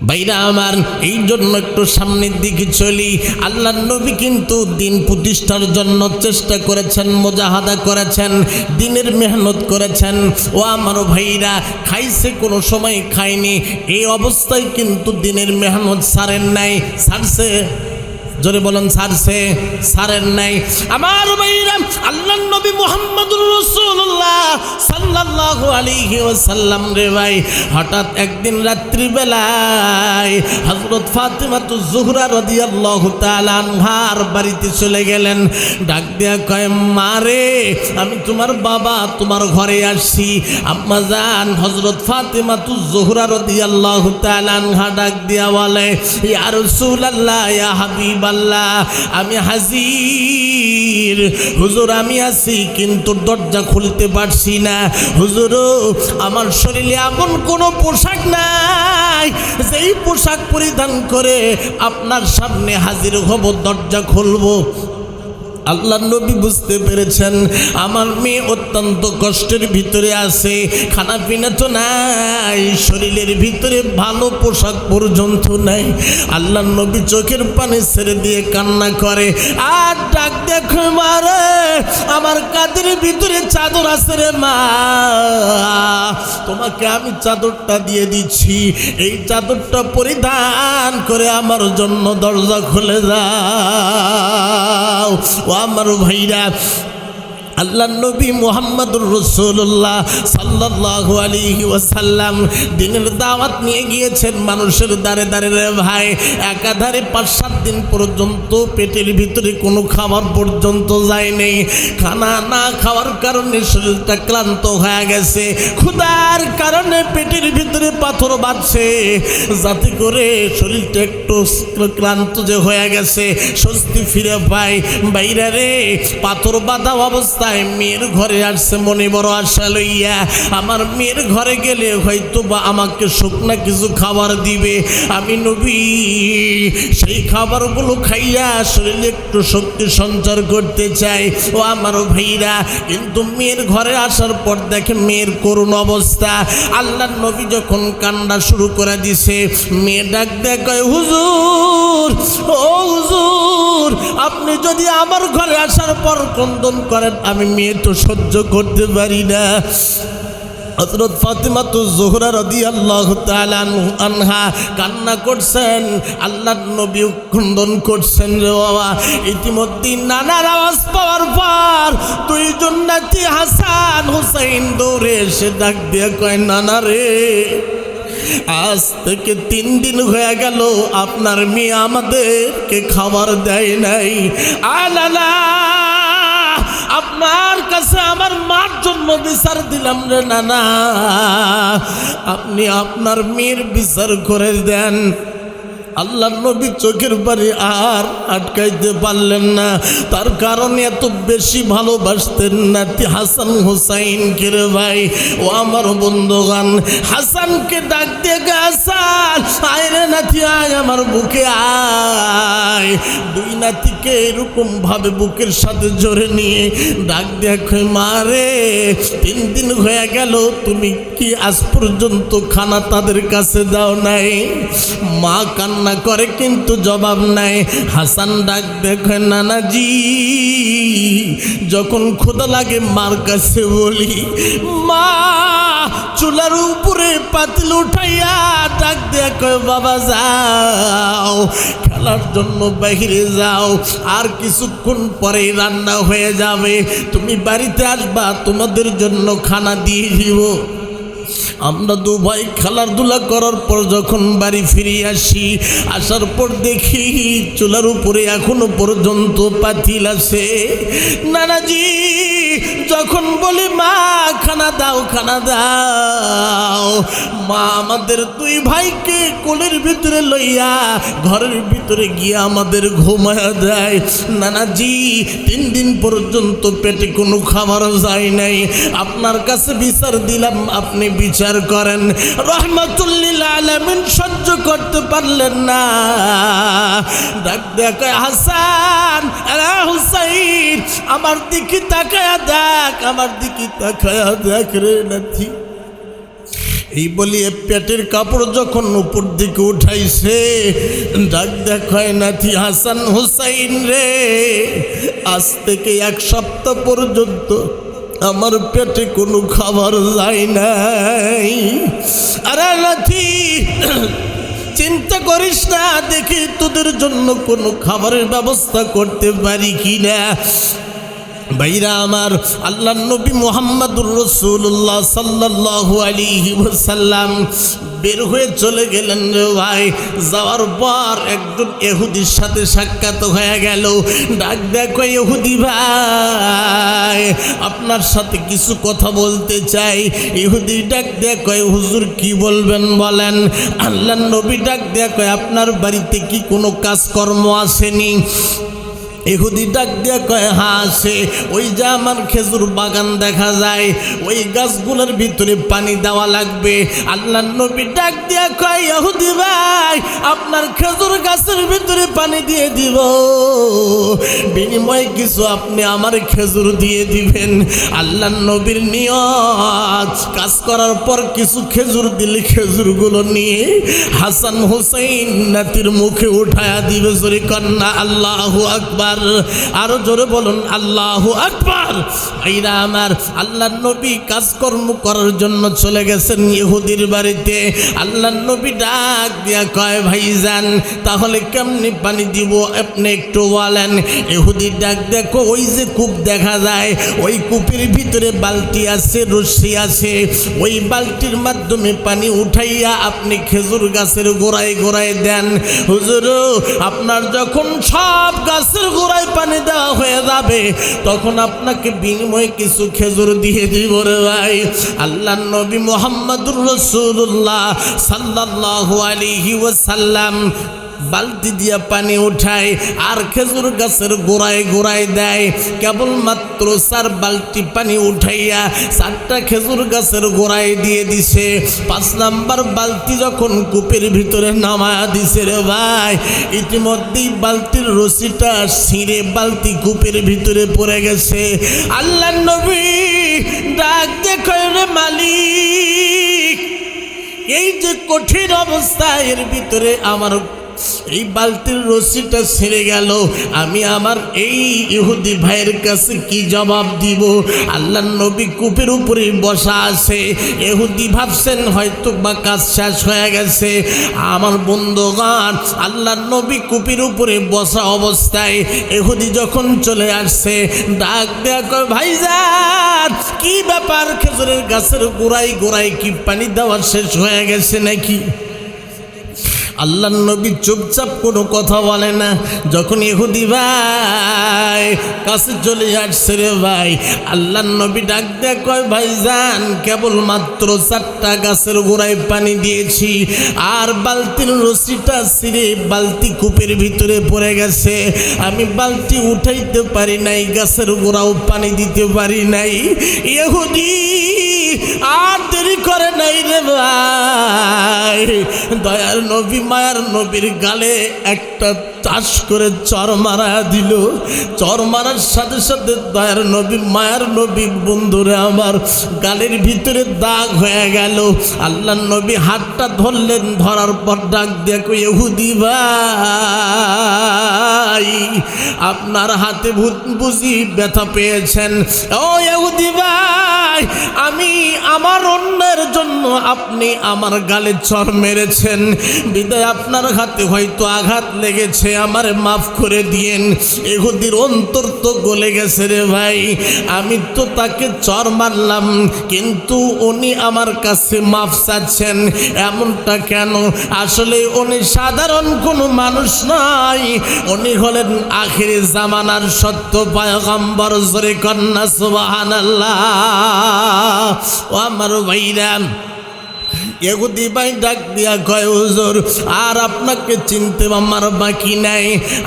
ভাইরা আমার, এই জন্য একটু সামনের দিকে চলি। আল্লাহর নবী কিন্তু দিন প্রতিষ্ঠার জন্য চেষ্টা করেছেন, মুজাহাদা করেছেন, দিনের মেহনত করেছেন। ও আমার ভাইরা, খাইছে কোনো সময় খায়নি, এই অবস্থায় কিন্তু দিনের মেহনত ছাড়েন নাই। ছাড়ছে? জোরে বলেন, ছাড়ছে? ছাড়েন নাই। আমার ভাইরা, আল্লাহর নবী মুহাম্মদুর রাসূলুল্লাহ সাল্লাল্লাহু আলাইহি ওয়াসাল্লাম রে ভাই, হঠাৎ একদিন রাত্রিবেলায় হযরত ফাতিমাতুজ জোহরা রাদিয়াল্লাহু তাআলা আনহার বাড়িতে চলে গেলেন। ডাক দিয়া কয়, মা রে, আমি তোমার বাবা তোমার ঘরে আসছি। আম্মা জান হযরত ফাতিমাতুজ জোহরা রাদিয়াল্লাহু তাআলা আনহা ডাক দিয়া বলে, ইয়া রাসূলুল্লাহ, ইয়া হাবিবাল্লাহ, আমি হাজির। হুজুর আমি আছি কিন্তু দরজা খুলতে পারছি না। হুজুর আমার শরীরে এমন কোনো পোশাক নাই যে এই পোশাক পরিধান করে আপনার সামনে হাজির হব, দরজা খুলবো। আল্লাহ নবী বুঝতে পেরেছেন আমার মেয়ে অত্যন্ত কষ্টের ভিতরে আছে, খানা পিনা তো নাই, শরীরের ভিতরে ভালো পোশাক পর্যন্ত নাই। আল্লাহ নবী চোখের পানি ছেড়ে দিয়ে কান্না করে আর ডাক দেখো মারে, আমার কাঁধের ভিতরে চাদর আছে রে মা, তোমাকে আমি চাদরটা দিয়ে দিচ্ছি, এই চাদরটা পরিধান করে আমার জন্য দরজা খুলে দাও। আমার ভাইরা, আল্লাহ নবী মুহাম্মদুর রাসূলুল্লাহ সাল্লাল্লাহু আলাইহি ওয়াসাল্লাম দিনের দাওয়াত নিয়ে গিয়েছেন মানুষের দ্বারে দ্বারে রে ভাই। একাধারে 5-7 দিন পর্যন্ত পেটের ভিতরে কোনো খাবার পর্যন্ত যায় নেই। খানা না খাওয়ার কারণে শরীরটা ক্লান্ত হয়ে গেছে, ক্ষুধার কারণে পেটের ভিতরে পাথর বাঁধছে, যাতে করে শরীরটা একটু ক্লান্ত যে হয়ে গেছে স্বস্তি ফিরে পায়। বাইরে রে পাথর বাঁধা অবস্থা মেয়ের ঘরে আসছে মনে বড় আশা লইয়া, আমার মেয়ের ঘরে গেলে হয়তো বা আমাকে শুকনা কিছু খাবার দিবে, আমি নবী সেই খাবারগুলো খাইয়া শরীরে একটু শক্তি সঞ্চার করতে চাই। ও আমার ভাইরা, কিন্তু মেয়ের ঘরে আসার পর দেখে মেয়ের করুণ অবস্থা। আল্লাহ নবী যখন কান্না শুরু করে দিছে, মেয়ে ডাক দেখায় হুজুর, ও হুজুর, আপনি যদি আমার ঘরে আসার পর ক্রন্দন করেন আমি মেয়ে তো সহ্য করতে পারি না। হযরত ফাতিমাতুজ জোহরা রাদিয়াল্লাহু তাআলা আনহা কান্না করছেন, আল্লাহর নবী ক্রন্দন করছেন রে বাবা। ইতিমধ্যে নানার আওয়াজ পাওয়ার পর দুইজন নাতি হাসান হুসাইন দৌড়ে এসে ডাক দিয়ে কয়, নানা রে, আজ থেকে 3 দিন হয়ে গেল আপনার মেয়ে আমাদেরকে খাবার দেয় নাই। আলালা, আপনার কাছে আমার মার জন্য বিচার দিলাম রে নানা, আপনি আপনার মেয়ের বিচার করে দেন। আল্লাহ নবী চোখের পানি আর আটকাইতে পারলেন না, তার কারণে এত বেশি ভালোবাসতেন নাতি হাসান হুসাইনকে রে ভাই। ও আমার বন্ধুগণ, হাসানকে ডাক দিয়ে হাসান, আয় রে নাতি আয়, আমার বুকে আয়। দুই নাতিকে এরকম ভাবে বুকের সাথে জড়ে নিয়ে ডাক দেখো, মা রে, 3 দিন হয়ে গেল তুমি কি আজ পর্যন্ত খানা তাদের কাছে দাও নাই? মা কান্না করে কিন্তু জবাব নাই। হাসান ডাক দেখে, নানাজি, যখন ক্ষুধা লাগে মার কাছে বলি, মা চুলার উপরে পাতিল উঠাইয়া ডাক দেখে, বাবা যাও খেলার জন্য বাহিরে যাও, আর কিছুক্ষণ পরে রান্না হয়ে যাবে, তুমি বাড়িতে আসবা, তোমাদের জন্য খানা দিয়ে দিব। আমরা 2 ভাই খেলাধুলা করার পর যখন বাড়ি ফিরে আসি, আসার পর দেখি চুলার উপরে এখনো পর্যন্ত পাতিল আছে। নানাজি যখন বলি, মা খানা দাও, খানা দাও, মা আমাদের 2 ভাইকে কোলের ভিতরে লইয়া ঘরের ভিতরে গিয়ে আমাদের ঘুমায়া দেয়। নানাজি 3 দিন পর্যন্ত পেটে কোনো খাবার যায় নাই, আপনার কাছে বিচার দিলাম, আপনি বিচার করেন। রহমাতুল্লিল আলামিন সহ্য করতে পারলেন না, ডাক দেখে, হাসান আরে হুসাইন, আমার দিকে তাকায়া দেখ, আমার দিকে তাকায়া দেখ রে নাতি। এই বলিয়ে পেটের কাপড় যখন উপর দিকে উঠাইছে, ডাক দেখায়, নাতি হাসান হুসাইন রে, আজ থেকে 1 সপ্তাহ পর্যন্ত আমার পেটে কোনো খাবার যায় নাই। আরে নাতি, চিন্তা করিস না, দেখি তোদের জন্য কোনো খাবারের ব্যবস্থা করতে পারি কিনা। ভাইরা আমার, আল্লাহ নবী মুহাম্মদুর রাসূলুল্লাহ সাল্লাল্লাহু আলাইহি ওয়াসাল্লাম বের হয়ে চলে গেলেন রে ভাই। যাওয়ার পর একজন ইহুদির সাথে সাক্ষাৎ হয়ে গেল। ডাক দেখো, ইহুদি ভাই, আপনার সাথে কিছু কথা বলতে চাই। ইহুদি ডাক দেখো, হুজুর কি বলবেন বলেন। আল্লাহ নবী ডাক দেখো, আপনার বাড়িতে কি কোনো কাজকর্ম আসেনি? ইহুদি ডাক দিয়া কয়, হ্যাঁ আছে, ওই যে আমার খেজুর বাগান দেখা যায়, ওই গাছগুলোর ভিতরে পানি দেওয়া লাগবে। আল্লাহর নবী ডাক দিয়া কয়, ইহুদি ভাই আপনার খেজুর গাছের ভিতরে পানি দিয়ে দিব, বিনিময়ে কিছু আপনি আমার খেজুর দিয়ে দিবেন। আল্লাহর নবীর নিয়ত, কাজ করার পর কিছু খেজুর দিলে খেজুরগুলো নিয়ে হাসান হুসাইন নাতির মুখে উঠায়া দিবে। জোরে কন্যা আল্লাহু আকবার, আরো জোরে বলুন আল্লাহু আকবার। ভাইরা আমার, আল্লাহর নবী কাজকর্ম করার জন্য চলে গেছেন ইহুদির বাড়িতে। আল্লাহর নবী ডাক দিয়া কয়, ভাইজান তাহলে কেমনি পানি দিব আপনি একটু বলেন। ইহুদি ডাক দেখো, ওই যে কূপ দেখা যায়, ওই কূপের ভিতরে বালতি আছে, রশ্মি আছে, ওই বালতির মাধ্যমে পানি উঠাইয়া আপনি খেজুর গাছের গোড়ায় গোড়ায় দেন। হুজুর, আপনার যখন সব গাছের গোড়ায় পানি দেওয়া হয়ে যাবে তখন আপনাকে বিনিময়ে কিছু খেজুর দিয়ে দিব রে ভাই। আল্লাহর নবী মুহাম্মদুর রাসূলুল্লাহ সাল্লাল্লাহু আলাইহি ওয়াসাল্লাম বালতি দিয়া পানি উঠায় আর খেজুর গাছের গোড়ায় গোড়ায় দেয়। কেবলমাত্র 4 বালতি পানি উঠাইয়া 4টা খেজুর গাছের গোড়ায় দিয়ে দিছে। 5 নাম্বার বালতি যখন কূপের ভিতরে নামায়া দিছে রে ভাই, ইতিমধ্যেই বালতির রশিটা ছিঁড়ে বালতি কূপের ভিতরে পড়ে গেছে। আল্লাহর নবী ডাক দেখো, রে মালিক, এই যে কঠিন অবস্থা, এর ভিতরে আমার এই বালতির রশিটা ছিঁড়ে গেল, আমি আমার এই ইহুদি ভাইয়ের কাছে কি জবাব দিব? আল্লাহর নবী কূপের উপরে বসা আছে। ইহুদি ভাবছেন হয়তো বা কাজ শেষ হয়ে গেছে। আমার বন্ধুগণ, আল্লাহর নবী কূপের উপরে বসা অবস্থায় ইহুদি যখন চলে আসছে, ডাক দেয়া কয়, ভাইজান কি ব্যাপার, খেজুরের গাছের গোড়ায় গোড়ায় কি পানি দেওয়া শেষ হয়ে গেছে নাকি? আল্লাহর নবী চুপচাপ কোনো কথা বলে না। যখন ইহুদি ভাই কাছে চলে আসছে রে ভাই, আল্লাহর নবী ডাক দেয়া কয়, ভাইজান কেবলমাত্র 4টা গাছের গোড়ায় পানি দিয়েছি, আর বালতির রশিটা ছিঁড়ে বালতি কূপের ভিতরে পড়ে গেছে, আমি বালতি উঠাইতে পারি নাই, গাছের গোড়াও পানি দিতে পারি নাই। ইহুদি আর দেরি করে নাই রে ভাই, দয়ার নবী মায়ার নবীর গালে একটা চাষ করে চর মারা দিল। চর মারার সাথে সাথে দয়ার নবী মায়ার নবী বন্ধুরে আমার গালের ভিতরে দাগ হয়ে গেল। আল্লাহর নবী হাতটা ধরলেন, ধরার পর ডাক দেখো, ইহুদি ভাই আপনার হাতে বুঝি ব্যথা পেয়েছেন? ও ইহুদি ভাই, আমি আমার অন্যের জন্য আপনি আমার গালে চর মেরেছেন, বিদায় আপনার হাতে হয়তো আঘাত লেগেছে, আমারে মাফ করে দিয়েন। ইহুদির অন্তর তো গলে গেছে রে ভাই, আমি তো তাকে চর মারলাম কিন্তু উনি আমার কাছে মাফ চাচ্ছেন, এমনটা কেন? আসলে উনি সাধারণ কোনো মানুষ নয়, উনি হলেন আখিরি জামানার সত্য পয়গম্বর। জোরে কন্যা সুবহানাল্লাহ। ও আমার ভাইরা, ইহুদি ভাই ডাক দিয়া কয়, হুজুর আর আপনাকে চিনতে আমার বাকি নাই,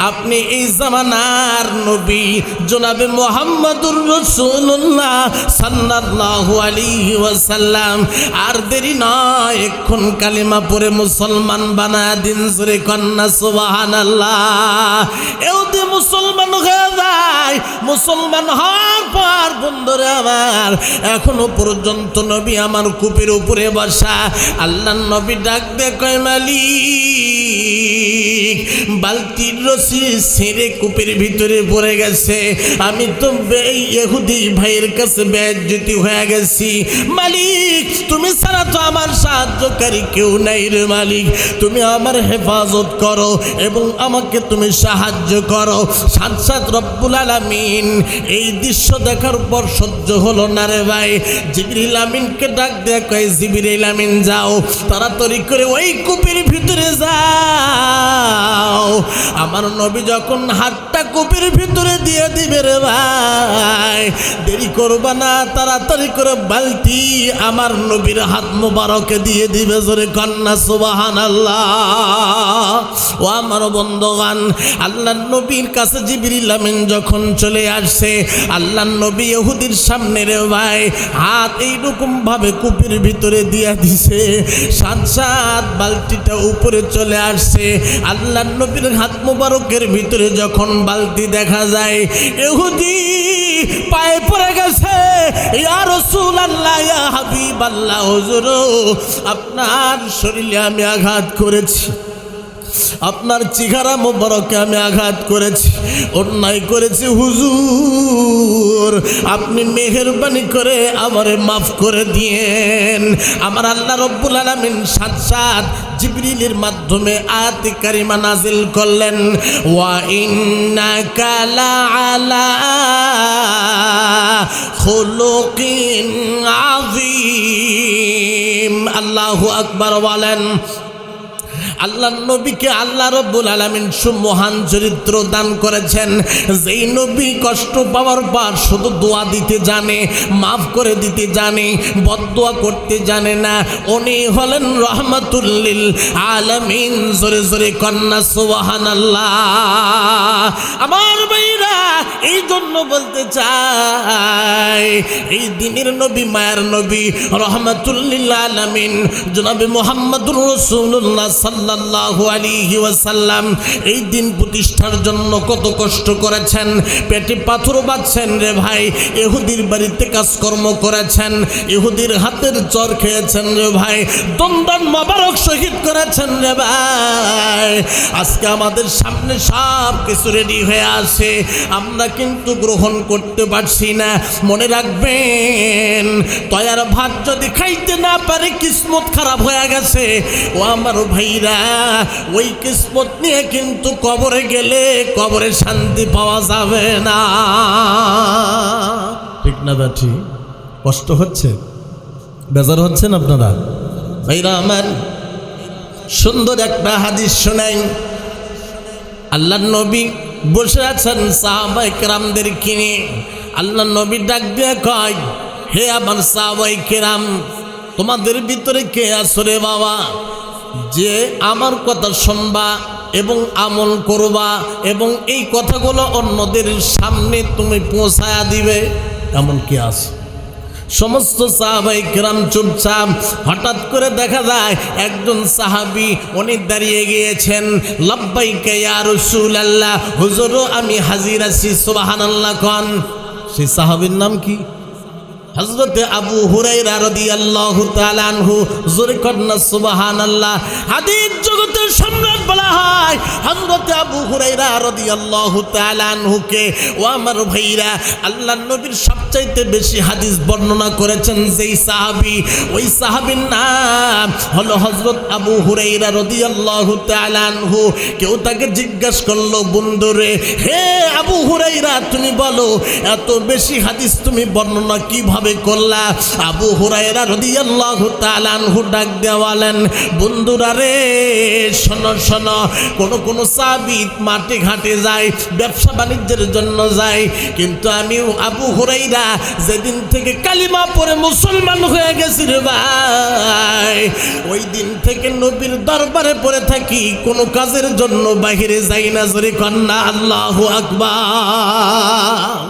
আপনি এই জামানার নবী জনাবে মুহাম্মদুর রাসূলুল্লাহ সাল্লাল্লাহু আলাইহি ওয়াসাল্লাম। আর দেরি নয়, এখন কালিমা পড়ে মুসলমান বানায় দিন। জোরে কন্যা সুবহানাল্লাহ। ইহুদি মুসলমান হয়ে যায়। মুসলমান হওয়ার পর বন্ধুরা আমার, এখনো পর্যন্ত নবী আমার কূপের উপরে বসা। আল্লাহর নবী ডাক দিয়ে কয়, মালিক বালতির রশি ছিঁড়ে কূপের ভিতরে পড়ে গেছে, আমি তো ইহুদি ভাইয়ের কাছে বেইজ্জতি হয়ে গেছি। মালিক তুমি ছাড়া তো আমার সাহায্যকারী কেউ নাই রে মালিক, তুমি আমার হেফাজত করো এবং আমাকে তুমি সাহায্য করো। সাক্ষাৎ রব্বুল আলামিন এই দৃশ্য দেখার পর সহ্য হলো না রে ভাই, জিবরিল আমিনকে ডাক দিয়ে কয়, জিবরিল আমিন যাও, তাড়াতাড়ি করে ওই কূপের ভিতরে যাও, আমার আমার নবী যখন হাতটা কূপের ভিতরে দিয়ে দিবে রে ভাই, দেরি করবা না, তাড়াতাড়ি করে বালতি আমার নবীর হাত মোবারকে দিয়ে দিবে। জোরে কন্যা সুবহানাল্লাহ। ও আমার বন্ধুগণ, আল্লাহর নবীর কাছে জিবরিল আমিন যখন চলে আসছে, আল্লাহর নবী ইহুদির সামনে রে ভাই হাত এইরকম ভাবে কূপের ভিতরে দিয়া দিছে, সাত সাত বালতিটা উপরে চলে আসছে। আল্লাহর নবীর হাত মোবারকের ভিতরে যখন বালতি দেখা যায়, ইহুদি পায়ে পড়ে গেছে, ইয়া রাসূলুল্লাহ, ইয়া হাবিবাল্লাহ, হুজুর আপনার শরীরে আমি আঘাত করেছি, আপনার চেহারা মোবারকে আমি আঘাত করেছি, অন্যায় করেছি হুজুর, আপনি মেহেরবানি করে আমারে মাফ করে দিয়েন। আমার আল্লাহ রব্বুল আলামিন সাত জিবরিলের মাধ্যমে আয়াতে কারিমা নাজিল করলেন, ওয়া ইন্নাকা লাআলা খুলুকিন আযীম। আল্লাহু আকবার বলেন। আল্লাহ নবীকে আল্লাহ রব্বুল আলামিন সুমহান চরিত্র দান করেছেন। যেই নবী কষ্ট পাওয়ার পর শুধু দোয়া দিতে জানে, মাফ করে দিতে জানে, বদদোয়া করতে জানে না, উনি হলেন রহমাতুল লিল আলামিন। জোরে জোরে কন্যা সুবহানাল্লাহ। আমার ভাইরা, এই জন্য বলতে চাই, এই দিনের নবী, মায়ের নবী, রহমাতুল লিল আলামিন জনাবে মুহাম্মদুর রাসূলুল্লাহ সাল্লাল্লাহু আলাইহি ওয়াসাল্লাম এই দিন প্রতিষ্ঠার জন্য কত কষ্ট করেছেন, পেটে পাথর বাঁধছেন রে ভাই, ইহুদির বাড়িতে কাজকর্ম করেছেন, ইহুদির হাতের চর খেয়েছেন রে ভাই, দন্দন মোবারক শহীদ করেছেন রে ভাই। আজকে আমাদের সামনে সব কিছু রেডি হয়ে আছে, আমরা কিন্তু গ্রহণ করতে পারছি না। মনে রাখবেন, তয়ার ভাত যদি খাইতে না পারে কিসমত খারাপ হয়ে গেছে। ও আমার ভাইরা, ওই কিসমত নিয়ে কিন্তু কবরে গেলে কবরে শান্তি পাওয়া যাবে না। ঠিক না ব্যাঠি? কষ্ট হচ্ছে, বেজার হচ্ছেন আপনারা ভাইরা আমার। সুন্দর একটা হাদিস শোনাই। আল্লাহর নবী বসে আছেন সাহাবায়ে কেরামদের কিনে। আল্লাহর নবী ডাক দিয়ে কয়, হে আমার সাহাবায়ে কেরাম, তোমাদের ভিতরে কে আছো রে বাবা, যে আমার কথা শুনবা এবং আমল করবা এবং এই কথাগুলো অন্যদের সামনে তুমি পৌঁছায়া দিবে? এমন কি আছে? সমস্ত সাহাবায়ে কেরাম চুপচাপ। হঠাৎ করে দেখা যায় একজন সাহাবী, উনি দাঁড়িয়ে গিয়েছেন। লাব্বাইকা ইয়া রাসূলুল্লাহ, হুজুর আমি হাজির আছি, সুবহানাল্লাহ কোন। সেই সাহাবীর নাম কি? হযরতে আবু হুরায়রা রাদিয়াল্লাহু তাআলা আনহু। জোরে কন্যা সুবহানাল্লাহ। হাদিস জগতের সম্রাট বলা হয় হযরতে আবু হুরায়রা রাদিয়াল্লাহু তাআলা আনহুকে। ও আমার ভাইরা, আল্লাহর নবীর সবচাইতে বেশি হাদিস বর্ণনা করেছেন যেই সাহাবী, ওই সাহাবীর নাম হলো হযরত আবু হুরায়রা রাদিয়াল্লাহু তাআলা আনহু। কেউ তাকে জিজ্ঞাসা করলো, বন্ধুরে, হে আবু হুরায়রা, তুমি বলো এত বেশি হাদিস তুমি বর্ণনা কিভাবে করলা? আবু হুরায়রা রাদিয়াল্লাহু তাআলা আনহু ডাক দেওয়ালেন, বন্ধুরা রে, শোনো শোনো, কোন সাহাবী মাঠে ঘাটে যায়, ব্যবসা বাণিজ্যের জন্য যায়, কিন্তু আমি আবু হুরায়রা যেদিন থেকে কালিমা পড়ে মুসলমান হয়ে গেছি রে ভাই, ওই দিন থেকে নবীর দরবারে পড়ে থাকি, কোনো কাজের জন্য বাহিরে যাই না। জোরে কন্যা আল্লাহু আকবার।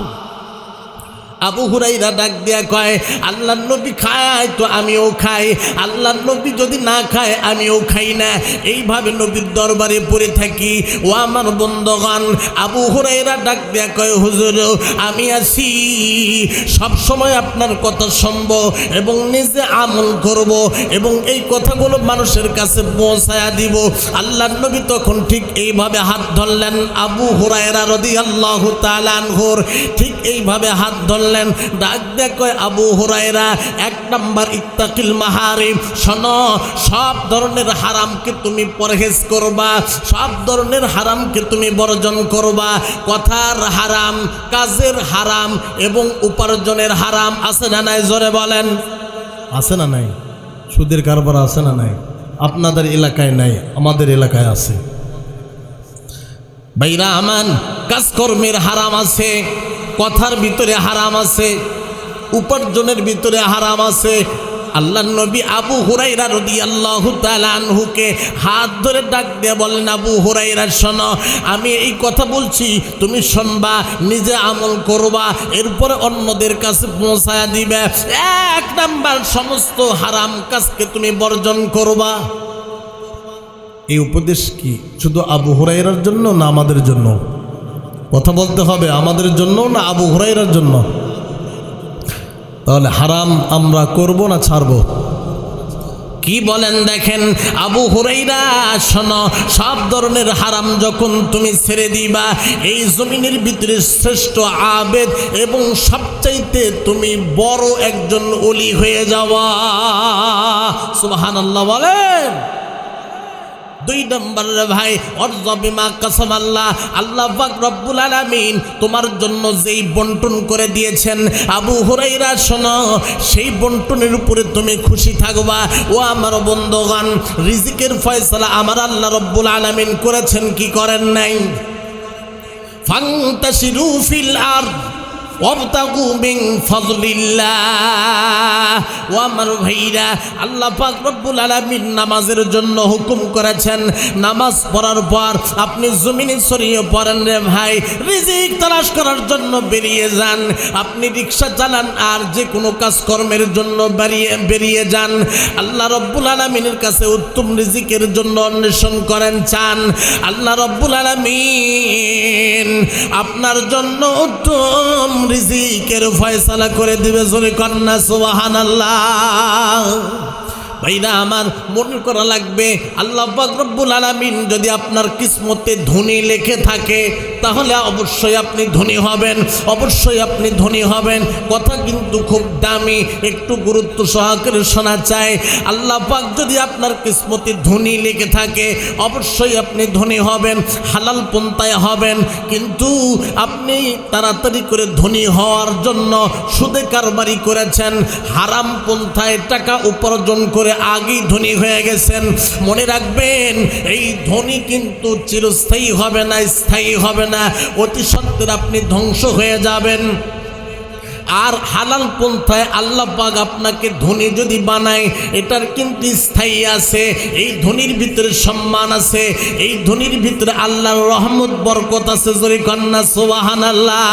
আবু হুরায়রা ডাক দিয়া কয়, আল্লাহর নবী খায় তো আমিও খাই, আল্লাহর নবী যদি না খায় আমিও খাই না, এইভাবে নবীর দরবারে পড়ে থাকি। ও আমার বন্ধুগণ, আবু হুরায়রা ডাক দিয়া কয়, হুজুর আমি আছি, সব সময় আপনার কথা শুনব এবং নিজে আমল করব এবং এই কথাগুলো মানুষের কাছে পৌঁছায়া দিব। আল্লাহর নবী তখন ঠিক এইভাবে হাত ধরলেন আবু হুরায়রা রাদিয়াল্লাহু তাআলা আনহুর, ঠিক এইভাবে হাত ধরলেন। ডাক দিয়ে কয়, আবু হুরায়রা, এক নাম্বার ইত্তাকিল মাহারিম, শোনো, সব ধরনের হারামকে তুমি পরহেজ করবা, সব ধরনের হারামকে তুমি বর্জন করবা। কথার হারাম, কাজের হারাম এবং উপার্জনের হারাম। আছে না নাই? জোরে বলেন, আছে না নাই? সুদের কারবার আছে না নাই? আপনাদের এলাকায় নাই, আমাদের এলাকায় আছে। ভাইরা আমান, কাজকর্মের হারাম আছে, কথার ভিতরে হারাম আছে, উপার্জনের ভিতরে হারাম আছে। আল্লাহর নবী আবু হুরায়রা রাদিয়াল্লাহু তাআলা আনহুকে হাত ধরে ডাক দিয়ে বলেন, আবু হুরায়রা শোনো, আমি এই কথা বলছি, তুমি শুনবা, নিজে আমল করবা, এরপরে অন্যদের কাছে পৌঁছায়া দিবে। 1 নাম্বার, সমস্ত হারাম কাজকে তুমি বর্জন করবা। এই উপদেশ কি শুধু আবু হুরায়রার জন্য না আমাদের জন্য? কথা বলতে হবে, আমাদের জন্য না আবু হুরায়রার জন্য? তাহলে হারাম আমরা করব না ছাড়ব? কি বলেন দেখেন, আবু হুরায়রা শোনো, সব ধরনের হারাম যখন তুমি ছেড়ে দিবা, এই জমিনের ভিতরে শ্রেষ্ঠ আবেদ এবং সবচাইতে তুমি বড় একজন ওলি হয়ে যাওয়া। সুবহানাল্লাহ বলেন। 2 নম্বর ভাই, অর্জ বিমা কাসাম আল্লাহ, আল্লাহ পাক রব্বুল আলামিন তোমার জন্য যেই বন্টন করে দিয়েছেন, আবু হুরায়রা শোনো, সেই বন্টনের উপরে তুমি খুশি থাকবা। ও আমার বন্ধুগণ, রিজিকের ফয়সালা আমার আল্লাহ রব্বুল আলামিন করেছেন কি করেন নাই? ফান্তাশিরু ফিল আরদ ওয়াবতাগু মিন ফাযলিল্লাহ। ও আমার ভাইরা, আল্লাহ পাক রব্বুল আলামিন নামাজের জন্য হুকুম করেছেন। নামাজ পড়ার পর আপনি জমিনে ছড়িয়ে পড়েন রে ভাই, রিজিক তালাশ করার জন্য বেরিয়ে যান। আপনি রিক্সা চালান আর যে কোনো কাজকর্মের জন্য বেরিয়ে যান। আল্লাহ রব্বুল আলামিনের কাছে উত্তম রিজিকের জন্য অন্বেষণ করেন, চান। আল্লাহ রব্বুল আলামিন আপনার জন্য উত্তম রিজিকের ফয়সালা করে দিবে। জোরে কন্যা সুবহানাল্লাহ। ভাইরা আমার, মনে করা লাগবে, আল্লাহ পাক রব্বুল আলামিন যদি আপনার কিসমতে ধনী লেখে থাকে, তাহলে অবশ্যই আপনি ধনী হবেন, অবশ্যই আপনি ধনী হবেন। কথা কিন্তু খুব দামি, একটু গুরুত্ব সহকারে শোনা চাই। আল্লাহ পাক যদি আপনার কিসমতে ধনী লেখে থাকে, অবশ্যই আপনি ধনী হবেন, হালাল পন্থায় হবেন। কিন্তু আপনি তাড়াতাড়ি করে ধনী হওয়ার জন্য সুদে কারবারি করেছেন, হারাম পন্থায় টাকা উপার্জন করে আগেই ধনী হয়ে গেছেন। মনে রাখবেন, এই ধনী কিন্তু চিরস্থায়ী হবে না, স্থায়ী হবে না, অতি সত্বর আপনি ধ্বংস হয়ে যাবেন। আর হালাল পন্থায় আল্লাহ পাক আপনাকে ধনী যদি বানায়, এটার কিন্তু স্থায়ী আছে। এই ধনীর ভিতরে সম্মান আছে, এই ধনীর ভিতরে আল্লাহর রহমত বরকত আছে। জোরে কন্যা সুবহানাল্লাহ।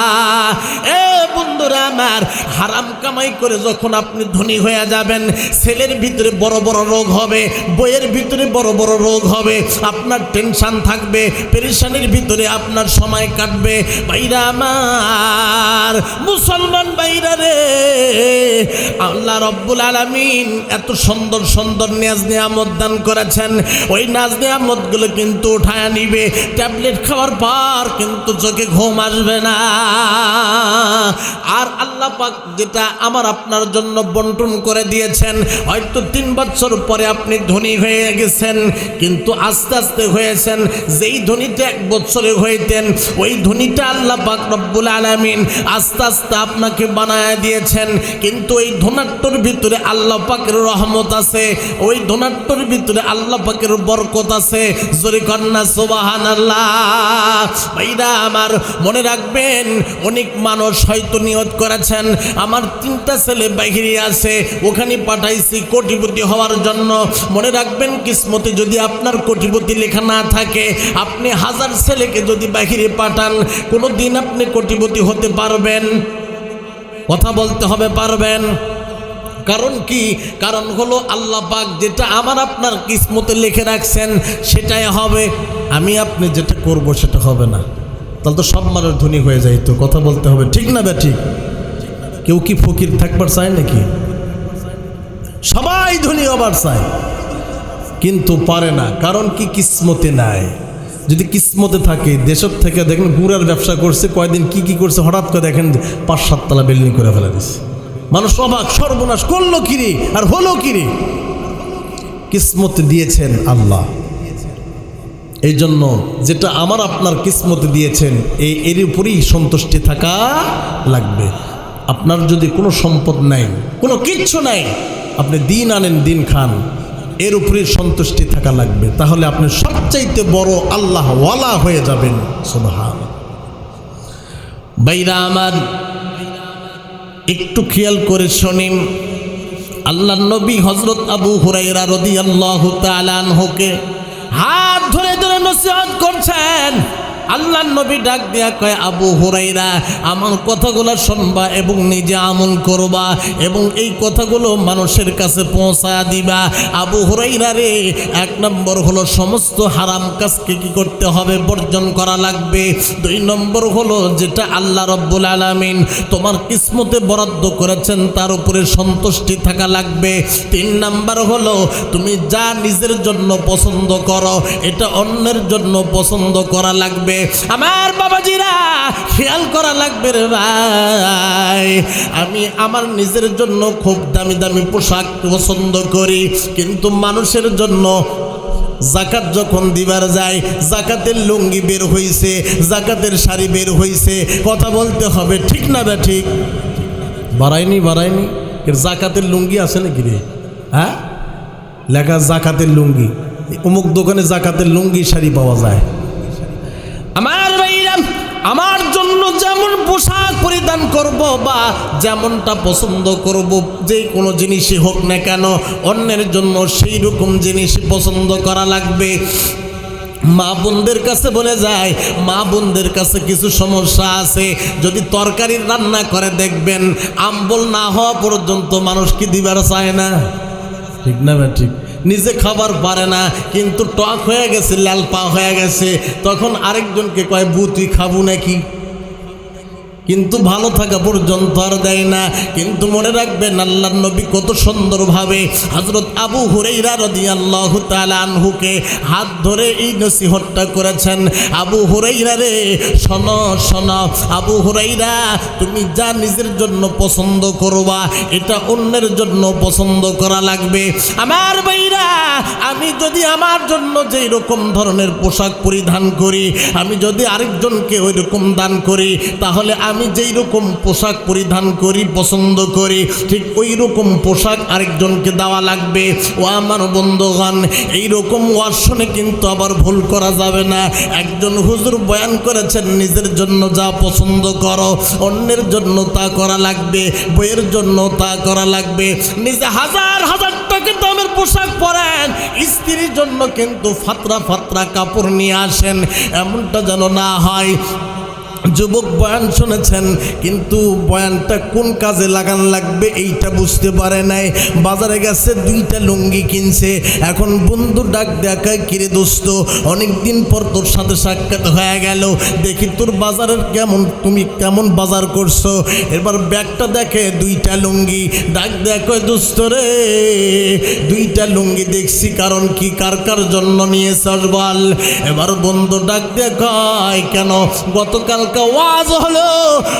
এ বন্ধুরা আমার, হারাম কামাই করে যখন আপনি ধনী হয়ে যাবেন, ছেলের ভিতরে বড় বড় রোগ হবে, বইয়ের ভিতরে বড় বড় রোগ হবে, আপনার টেনশন থাকবে, পেরেশানির ভিতরে আপনার সময় কাটবে। ভাইরা আমার, মুসলমান ভাইরা রে, আল্লাহ রব্বুল আলামিন এত সুন্দর সুন্দর নাজ নিয়ামত দান করেছেন। ওই নাজ নিয়ামতগুলো কিন্তু উঠায় নিবে, ট্যাবলেট খাওয়ার পর কিন্তু চোখে ঘুম আসবে না। আর আল্লাহ পাক যেটা আমার আপনার জন্য বন্টন করে দিয়েছেন, হয়তো 3 বছর পরে আপনি ধনী হয়ে গেছেন, কিন্তু আস্তে আস্তে হয়েছেন। যেই ধনীটা 1 বছরে হইতেন, ওই ধনীটা আল্লাহ পাক রব্বুল আলামিন আস্তে আস্তে আপনাকে বানায় দিয়েছেন। কিন্তু ওই ধনাট্যর ভিতরে আল্লাহ পাকের রহমত আছে, ওই ধনাট্যর ভিতরে আল্লাহ পাকের বরকত আছে। জোরে কন্যা সুবহানাল্লাহ। ভাইরা আমার, মনে রাখবেন, অনেক মানুষ হয়তো নিয়ত করেছেন, আমার 3টা ছেলে বাইরে আছে, ওখানে পাঠাইছি কোটিপতি হওয়ার জন্য। মনে রাখবেন, কিসমতে যদি আপনার কোটিপতি লেখা না থাকে, আপনি 1000 ছেলেকে যদি বাইরে পাঠান, কোনো দিন আপনি কোটিপতি হতে পারবেন? কথা বলতে হবে, পারবেন? কারণ কি? কারণ হলো আল্লাহ পাক যেটা আমার আপনার কিসমতে লিখে রাখছেন সেটাই হবে। আমি আপনি যেটা করব সেটা হবে না। তাহলে তো সব মানুষ ধনী হয়ে যাইতো। কথা বলতে হবে, ঠিক না বে ঠিক? কেউ কি ফকির থাকবার চায় নাকি? সবাই ধনী হবার চায়, কিন্তু পারে না। কারণ কি? কিসমতে নাই। যদি কিসমতে থাকে, দেশের থেকে দেখেন গুড়ার ব্যবসা করছে, কয়দিন কি কি করছে, হঠাৎ করে দেখেন 5-7 তলা বিল্ডিং করে ফেলে দিচ্ছে। মানুষ অবাক, সর্বনাশ করলো কিরে আর হলো কিরে। কিসমতে দিয়েছেন আল্লাহ। এই জন্য যেটা আমার আপনার কিসমতে দিয়েছেন, এর উপরেই সন্তুষ্টি থাকা লাগবে। আপনার যদি কোনো সম্পদ নাই, কোনো কিচ্ছু নাই, আপনি দিন আনেন দিন খান, এর উপরে সন্তুষ্টি থাকা লাগবে, তাহলে আপনি সবচাইতে বড় আল্লাহ ওয়ালা হয়ে যাবেন। সুবহানাল্লাহ। ভাইরা আমার, একটু খেয়াল করে শুনিন, আল্লাহর নবী হযরত আবু হুরায়রা রাদিয়াল্লাহু তাআলা আনহুকে হাত ধরে ধরে নসিহত করছেন। আল্লাহর নবী ডাক দিয়া কয়, আবু হুরায়রা, আমার কথাগুলো শুনবা এবং নিজে আমল করবা এবং এই কথাগুলো মানুষের কাছে পৌঁছায়া দিবা। আবু হুরায়রা রে, 1 নম্বর হলো সমস্ত হারাম কাজকে কি করতে হবে? বর্জন করা লাগবে। 2 নম্বর হলো যেটা আল্লাহ রাব্বুল আলামিন তোমার কিসমতে বরাদ্দ করেছেন তার উপরে সন্তুষ্টি থাকা লাগবে। 3 নম্বর হলো তুমি যা নিজের জন্য পছন্দ করো এটা অন্যের জন্য পছন্দ করা লাগবে। আমার বাবাজিরা, খেয়াল করা লাগবে রে ভাই, আমি আমার নিজের জন্য খুব দামি দামি পোশাক পছন্দ করি, কিন্তু মানুষের জন্য জাকাত যখন দিবার যায়, জাকাতের লুঙ্গি বের হইছে, জাকাতের শাড়ি বের হইছে, কথা বলতে হবে, ঠিক না বে ঠিক? বাড়ায়নি এর জাকাতের লুঙ্গি আছে নাকি রে? হ্যাঁ, লেখা জাকাতের লুঙ্গি, অমুক দোকানে জাকাতের লুঙ্গি শাড়ি পাওয়া যায়। আমার ভাইরা, আমার জন্য যেমন পোশাক পরিধান করব বা যেমনটা পছন্দ করব, যে কোনো জিনিসই হোক না কেন, অন্যের জন্য সেই রকম জিনিস পছন্দ করা লাগবে। মা বোনদের কাছে বলে যায়, মা বোনদের কাছে কিছু সমস্যা আছে, যদি তরকারি রান্না করে দেখবেন আম্বল না হওয়া পর্যন্ত মানুষ কি দিবার চায় না, ঠিক না ভাই ঠিক? নিজে খাবার পারে না, কিন্তু টক হয়ে গেছে, লাল পা হয়ে গেছে, তখন আরেকজনকে কয়, বু তুই খাবো নাকি? কিন্তু ভালো থাকা পর্যন্ত আর দেয় না। কিন্তু মনে রাখবেন, আল্লাহর নবী কত সুন্দরভাবে হযরত আবু হুরায়রা রাদিয়াল্লাহু তাআলা আনহুকে হাত ধরে এই নসিহতটা করেছেন। আবু হুরায়রা রে, শোনো শোনো, আবু হুরায়রা, তুমি যা নিজের জন্য পছন্দ করবা এটা অন্যের জন্য পছন্দ করা লাগবে। আমার ভাইরা, আমি যদি আমার জন্য যেই রকম ধরনের পোশাক পরিধান করি, আমি যদি আরেকজনকে ওই রকম দান করি, তাহলে আমি যেই রকম পোশাক পরিধান করি পছন্দ করি, ঠিক ওই রকম পোশাক আরেকজনকে দেওয়া লাগবে। ও আমার বন্ধুগণ, এইরকম ওয়াজ শুনে কিন্তু আবার ভুল করা যাবে না। একজন হুজুর বয়ান করেছেন, নিজের জন্য যা পছন্দ করো অন্যের জন্য তা করা লাগবে, বইয়ের জন্য তা করা লাগবে। নিজে হাজার হাজার টাকা দামের পোশাক পরেন, স্ত্রীর জন্য কিন্তু ফাতরা ফাতরা কাপড় নিয়ে আসেন, এমনটা যেন না হয়। যুবক বয়ান শুনেছেন, কিন্তু বয়ানটা কোন কাজে লাগান লাগবে এইটা বুঝতে পারে নাই। বাজারে গেছে, 2টা লুঙ্গি কিনছে। এখন বন্ধু ডাক দেখায়, কিরে দোস্ত, অনেকদিন পর তোর সাথে সাক্ষাৎ হয়ে গেল, দেখি তোর বাজারের কেমন, তুমি কেমন বাজার করছো। এবার ব্যাগটা দেখে 2টা লুঙ্গি, ডাক দেখায়, দোস্ত রে, 2টা লুঙ্গি দেখছি, কারণ কি, কার কার জন্য নিয়েছস বল। এবার বন্ধু ডাক দেখায়, কেন, গতকাল ওয়াজ হলো,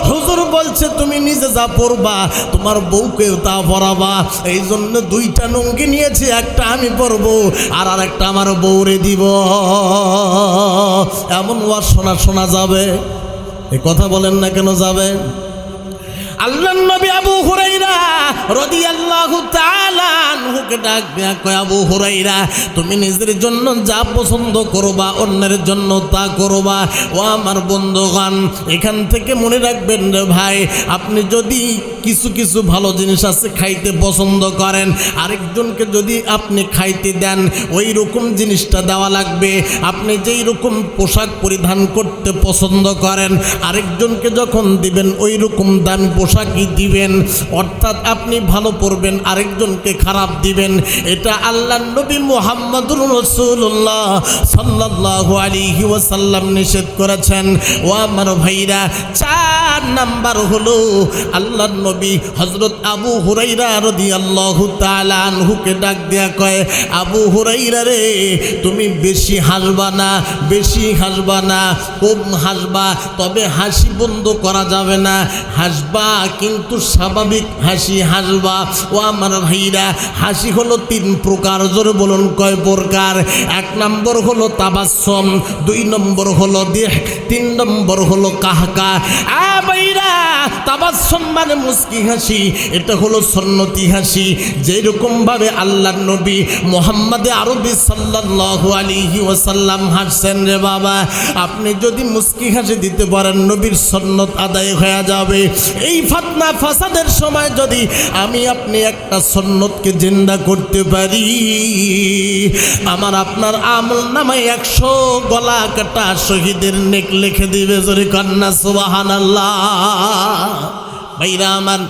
হুজুর বলছে তুমি নিজে যা পরবা তোমার বউকেও তা পরাবা, এই জন্য 2টা লুঙ্গি নিয়েছি, একটা আমি পরবো আর আরেকটা আমার বউরে দিব। এমন ওয়াজ শোনা যাবে? এ কথা বলেন না কেন যাবে? আল্লাহর নবী আবু হুরায়রা রাদিয়াল্লাহু তাআলা আনহুকে ডাক দিয়া কয়, আবু হুরায়রা, তুমি নিজের জন্য যা পছন্দ করবা অন্যের জন্য তা করবা। ও আমার বন্ধুগণ, এখান থেকে মনে রাখবেন রে ভাই, আপনি যদি কিছু কিছু ভালো জিনিস আছে খাইতে পছন্দ করেন, আরেকজনকে যদি আপনি খাইতে দেন ওই রকম জিনিসটা দেওয়া লাগবে। আপনি যেই রকম পোশাক পরিধান করতে পছন্দ করেন, আরেকজনকে যখন দিবেন ওই রকম দামি পোশাকই দিবেন। অর্থাৎ আপনি ভালো পরবেন, আরেকজনকে খারাপ দিবেন। এটা আল্লাহর নবী মুহাম্মদুর রাসূলুল্লাহ সাল্লাল্লাহু আলাইহি ওয়াসাল্লাম নিষেধ করেছেন। ও আমার ভাইরা, 4 নাম্বার হলো আল্লাহর নবী হযরত আবু হুরায়রা রাদিয়াল্লাহু তাআলা আনহুকে ডাক দেয়া কয়, আবু হুরায়রা রে, তুমি বেশি হাসবা না, বেশি হাসবা না, কম হাসবা, তবে হাসি বন্ধ করা যাবে না, হাসবা কিন্তু স্বাভাবিক হাসি হাসবা। ও আমার ভাইরা, হাসি হলো 3 প্রকার, জোরে বলুন কয় প্রকার? 1 নম্বর হলো তাবাসসুম, 2 নম্বর হলো দিহ, 3 নম্বর হলো কাহকা। ভাইরা, তাবাসসুম মানে মুস্কি হাসি, এটা হলো সুন্নতি হাসি। যেরকমভাবে আল্লাহর নবী মুহাম্মদ আরবি সাল্লাল্লাহু আলাইহি ওয়াসাল্লাম হাসছেন রে বাবা, আপনি যদি মুস্কি হাসি দিতে পারেন নবীর সুন্নত আদায় হয়ে যাবে। এই ফিতনা ফাসাদের সময় যদি আমি আপনি একটা সুন্নতকে জিন্দা করতে পারি, আমার আপনার আমল নামায় 100 গলা কাটা শহীদের নেক লিখে দিবে। জোরে কন্না সুবহানাল্লাহ। ভাইরা আমার,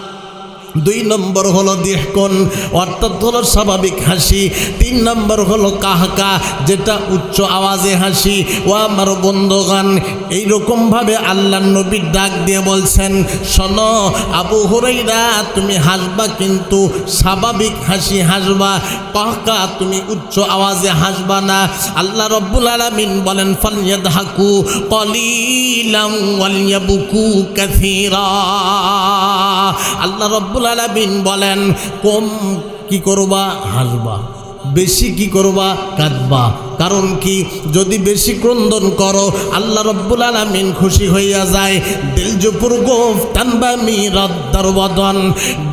2 নম্বর হলো দিহকুন, অর্থাৎ হলো স্বাভাবিক হাসি। 3 নম্বর হলো কাহকা, যেটা উচ্চ আওয়াজে হাসি। ও আমার বন্ধুগণ, এইরকমভাবে আল্লাহর নবী ডাক দিয়ে বলছেন, শোনো আবু হুরায়রা, তুমি হাসবা কিন্তু স্বাভাবিক হাসি হাসবা, কাহকা তুমি উচ্চ আওয়াজে হাসবা না। আল্লাহ রব্বুল আলামিন বলেন, ফালইয়াদহাকু কলিলাম ওয়ালইয়াবকু কাসীরা। আল্লাহ রব্বুল আলামিন বলেন, কম কি করবা? হাসবা। বেশি কি করবা? কাঁদবা। কারণ কি? যদি বেশি ক্রন্দন করো আল্লাহ রব্বুল আলামিন খুশি হইয়া যায়। দিল জপুর গোফ তানবা মিরাদ দারওয়াদন,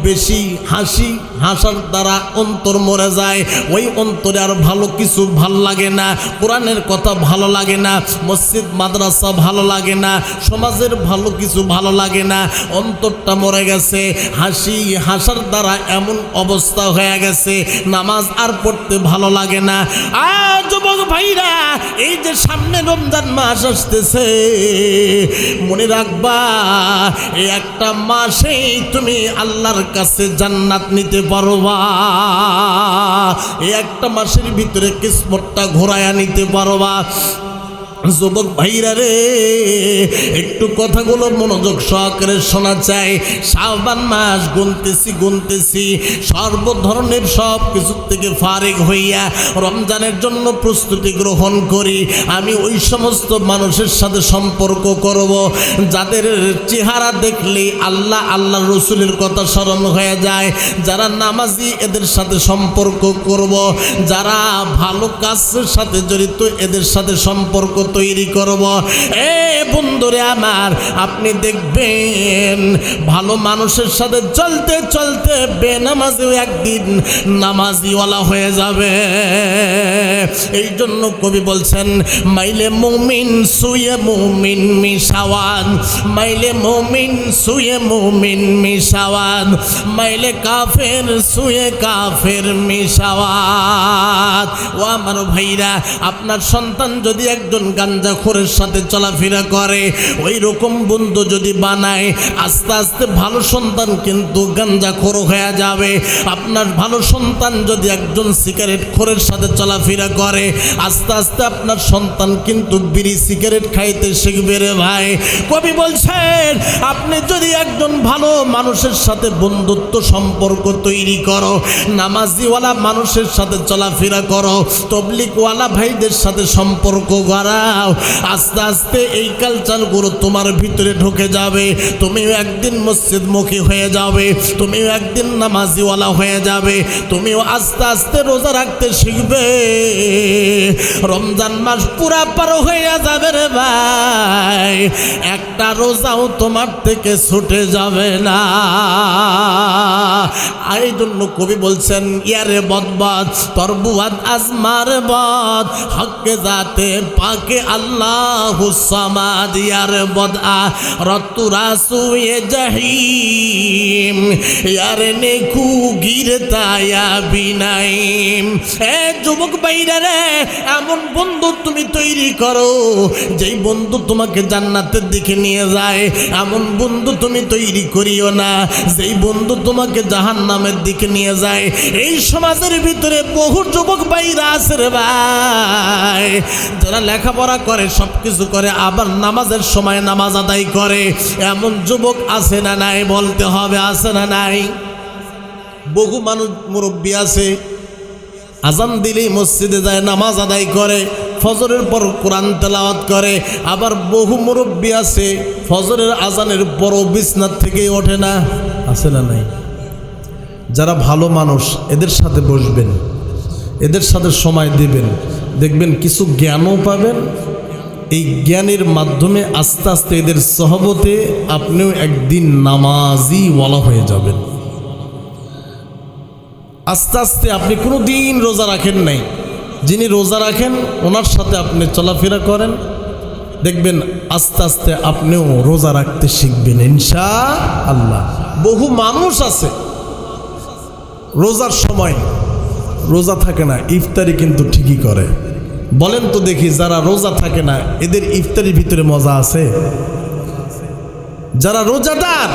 বেশি হাসি হাসার দ্বারা অন্তর মরে যায়। ওই অন্তরে আর ভালো কিছু ভাল লাগে না, কোরআনের কথা ভালো লাগে না, মসজিদ মাদ্রাসা ভালো লাগে না, সমাজের ভালো কিছু ভালো লাগে না, অন্তরটা মরে গেছে। হাসি হাসার দ্বারা এমন অবস্থা হয়ে গেছে নামাজ আর পড়তে ভালো লাগে না। আর যুবক ভাইরা, এই যে সামনে রমজান মাস আসতেছে, মনে রাখবা এই একটা মাসেই তুমি আল্লাহর কাছে জান্নাত নিতে পারবা। এই একটা মাসের ভিতরে কিসমতটা ঘোরায়া নিতে পারবা। যুবক ভাইরা রে, একটু কথাগুলো মনোযোগ সহকারে শোনা চাই। শাবান মাস গুনতেছি, সর্ব ধরনের সব কিছু থেকে ফারিগ হইয়া রমজানের জন্য প্রস্তুতি গ্রহণ করি। আমি ওই সমস্ত মানুষের সাথে সম্পর্ক করব যাদের চেহারা দেখলে আল্লাহ আল্লাহ রসুলের কথা স্মরণ হয়ে যায়। যারা নামাজি এদের সাথে সম্পর্ক করব, যারা ভালো কাজের সাথে জড়িত এদের সাথে সম্পর্ক তৈরি করব। এ বন্ধুরে আমার, আপনি দেখবেন ভালো মানুষের সাথে চলতে চলতে বেনামাজিও একদিন নামাজিওয়ালা হয়ে যাবে। এই জন্য কবি বলছেন, মাইলে মুমিন সুয়ে মুমিন মিশাওয়ান, মাইলে মুমিন সুয়ে মুমিন মিশাওয়ান, মাইলে কাফের সুয়ে কাফের মিশাওয়ান। ও আমার ভাইরা, আপনার সন্তান যদি একজন গাঞ্জাখোরের সাথে চলাফেরা করে, ওই রকম বন্ধু যদি বানায়, আস্তে আস্তে ভালো সন্তান কিন্তু গাঞ্জাখোর হয়ে যাবে। আপনার ভালো সন্তান যদি একজন সিগারেট খোরের সাথে চলাফেরা করে, আস্তে আস্তে আপনার সন্তান কিন্তু বিড়ি সিগারেট খাইতে শিখবে রে ভাই। কবি বলছেন, আপনি যদি একজন ভালো মানুষের সাথে বন্ধুত্ব সম্পর্ক তৈরি করো, নামাজিওয়ালা মানুষের সাথে চলাফেরা করো, তবলিগওয়ালা ভাইদের সাথে সম্পর্ক গড়াও, আস্তে আস্তে এই কালচারগুলো তোমার ভিতরে ঢুকে যাবে। তুমিও একদিন মসজিদমুখী হয়ে যাবে, তুমিও একদিন নামাজিওয়ালা হয়ে যাবে, তুমিও আস্তে আস্তে রোজা রাখতে শিখবে। রমজান মাস পুরা পার হয়ে যাবে রে ভাই, একটা রোজাও তোমার থেকে ছুটে যাবে না। এই জন্য কবি বলছেন, ইয়ারে বদবাদ তরবুয়াদ আজমার বদ, হকে যাতে পাকে আল্লাহু সামাদ, ইয়ারে বদআ রতুরা সুয়ে জাহিম, ইয়ারে নেকু গিরতায়া বিনাইম। এ যুবক ভাইরা রে, এমন বন্ধু তুমি তৈরি করো যেই বন্ধু তোমাকে জান্নাতের দিকে নিয়ে যায়। এমন বন্ধু তুমি তৈরি করিও না যেই বন্ধু তোমাকে জাহান্নামের দিকে নিয়ে যায়। এই সমাজের ভিতরে বহু যুবক ভাইরা আছে রে ভাই, যারা লেখাপড়া করে, সব কিছু করে, আবার নামাজের সময় নামাজ আদায় করে। এমন যুবক আছে না নাই? বলতে হবে, আছে না নাই? বহু মানুষ মুরব্বী আছে, আজান দিলেই মসজিদে যায়, নামাজ আদায় করে, ফজরের পর কোরআন তেলাওয়াত করে। আবার বহু মুরব্বী আছে, ফজরের আজানের পরও বিছনার থেকেই ওঠে না। আছে না নাই? যারা ভালো মানুষ এদের সাথে বসবেন, এদের সাথে সময় দিবেন, দেখবেন কিছু জ্ঞানও পাবেন, এই জ্ঞানের মাধ্যমে আস্তে আস্তে এদের সহবতে আপনিও একদিন নামাজি ওয়ালা হয়ে যাবেন। আস্তে আস্তে আপনি কোনো দিন রোজা রাখেন নাই, যিনি রোজা রাখেন ওনার সাথে আপনি চলাফেরা করেন, দেখবেন আস্তে আস্তে আপনিও রোজা রাখতে শিখবেন ইনশাআল্লাহ। বহু মানুষ আছে রোজার সময় রোজা থাকে না, ইফতারি কিন্তু ঠিকই করে। বলেন তো দেখি, যারা রোজা থাকে না এদের ইফতারির ভিতরে মজা আছে? যারা রোজাদার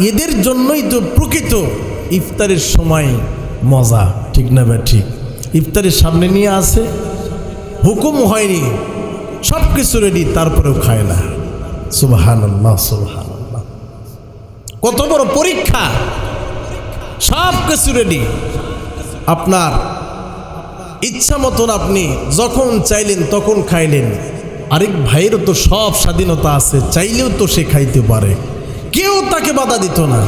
এদের জন্যই তো প্রকৃত ইফতারের সময় মজা, ঠিক না ভাই? ঠিক। ইফতারের সামনে নিয়ে আসে, হুকুম হয়নি, সব কিছু রেডি, তারপরেও খায় না। সুবহানাল্লাহ, সুবহানাল্লাহ। কত বড় পরীক্ষা! সব কিছু রেডি, আপনার ইচ্ছা মতন আপনি যখন চাইলেন তখন খাইলেন। আরেক ভাইয়েরও তো সব স্বাধীনতা আছে, চাইলেও তো সে খাইতে পারে, কেউ তাকে বাধা দিত না,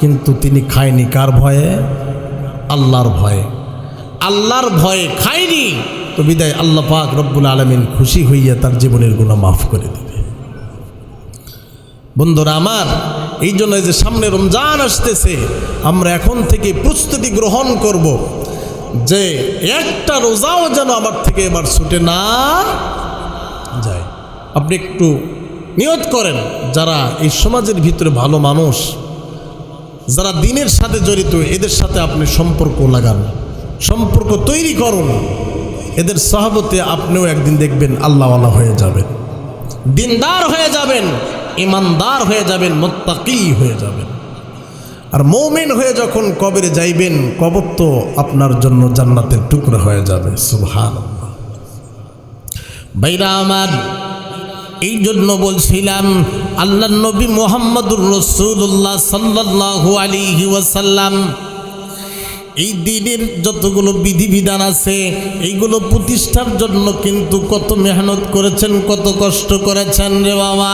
কিন্তু তিনি খায়নি। কার ভয়ে? আল্লাহর ভয়ে। আল্লাহর ভয়ে খায়নি, তো বিদায় আল্লাহ পাক রব্বুল আলামিন খুশি হইয়া তার জীবনের গুনাহ মাফ করে দেবে। বন্ধুরা আমার, এই জন্য যে সামনে রমজান আসতেছে, আমরা এখন থেকে প্রস্তুতি গ্রহণ করব যে একটা রোজাও যেন আমার থেকে এবার ছুটে না যায়। আপনি একটু নিয়ত করেন, যারা এই সমাজের ভিতরে ভালো মানুষ, যারা দিনের সাথে জড়িত, এদের সাথে আপনি সম্পর্ক লাগান, সম্পর্ক তৈরি করুন। এদের সহবতে আপনিও একদিন দেখবেন আল্লাহওয়ালা হয়ে যাবেন, দিনদার হয়ে যাবেন, ইমানদার হয়ে যাবেন, মুত্তাকি হয়ে যাবেন। আর মুমিন হয়ে যখন কবরে যাইবেন, কবর তো আপনার জন্য জান্নাতের টুকরা হয়ে যাবে। সুবহানাল্লাহ। ভাইরা আমার, এই জন্য বলছিলাম আল্লাহর নবী মুহাম্মদুর রাসূলুল্লাহ সাল্লাল্লাহু আলাইহি ওয়াসাল্লাম এই দিনের যতগুলো বিধিবিধান আছে এইগুলো প্রতিষ্ঠার জন্য কিন্তু কত মেহনত করেছেন, কত কষ্ট করেছেন রে বাবা।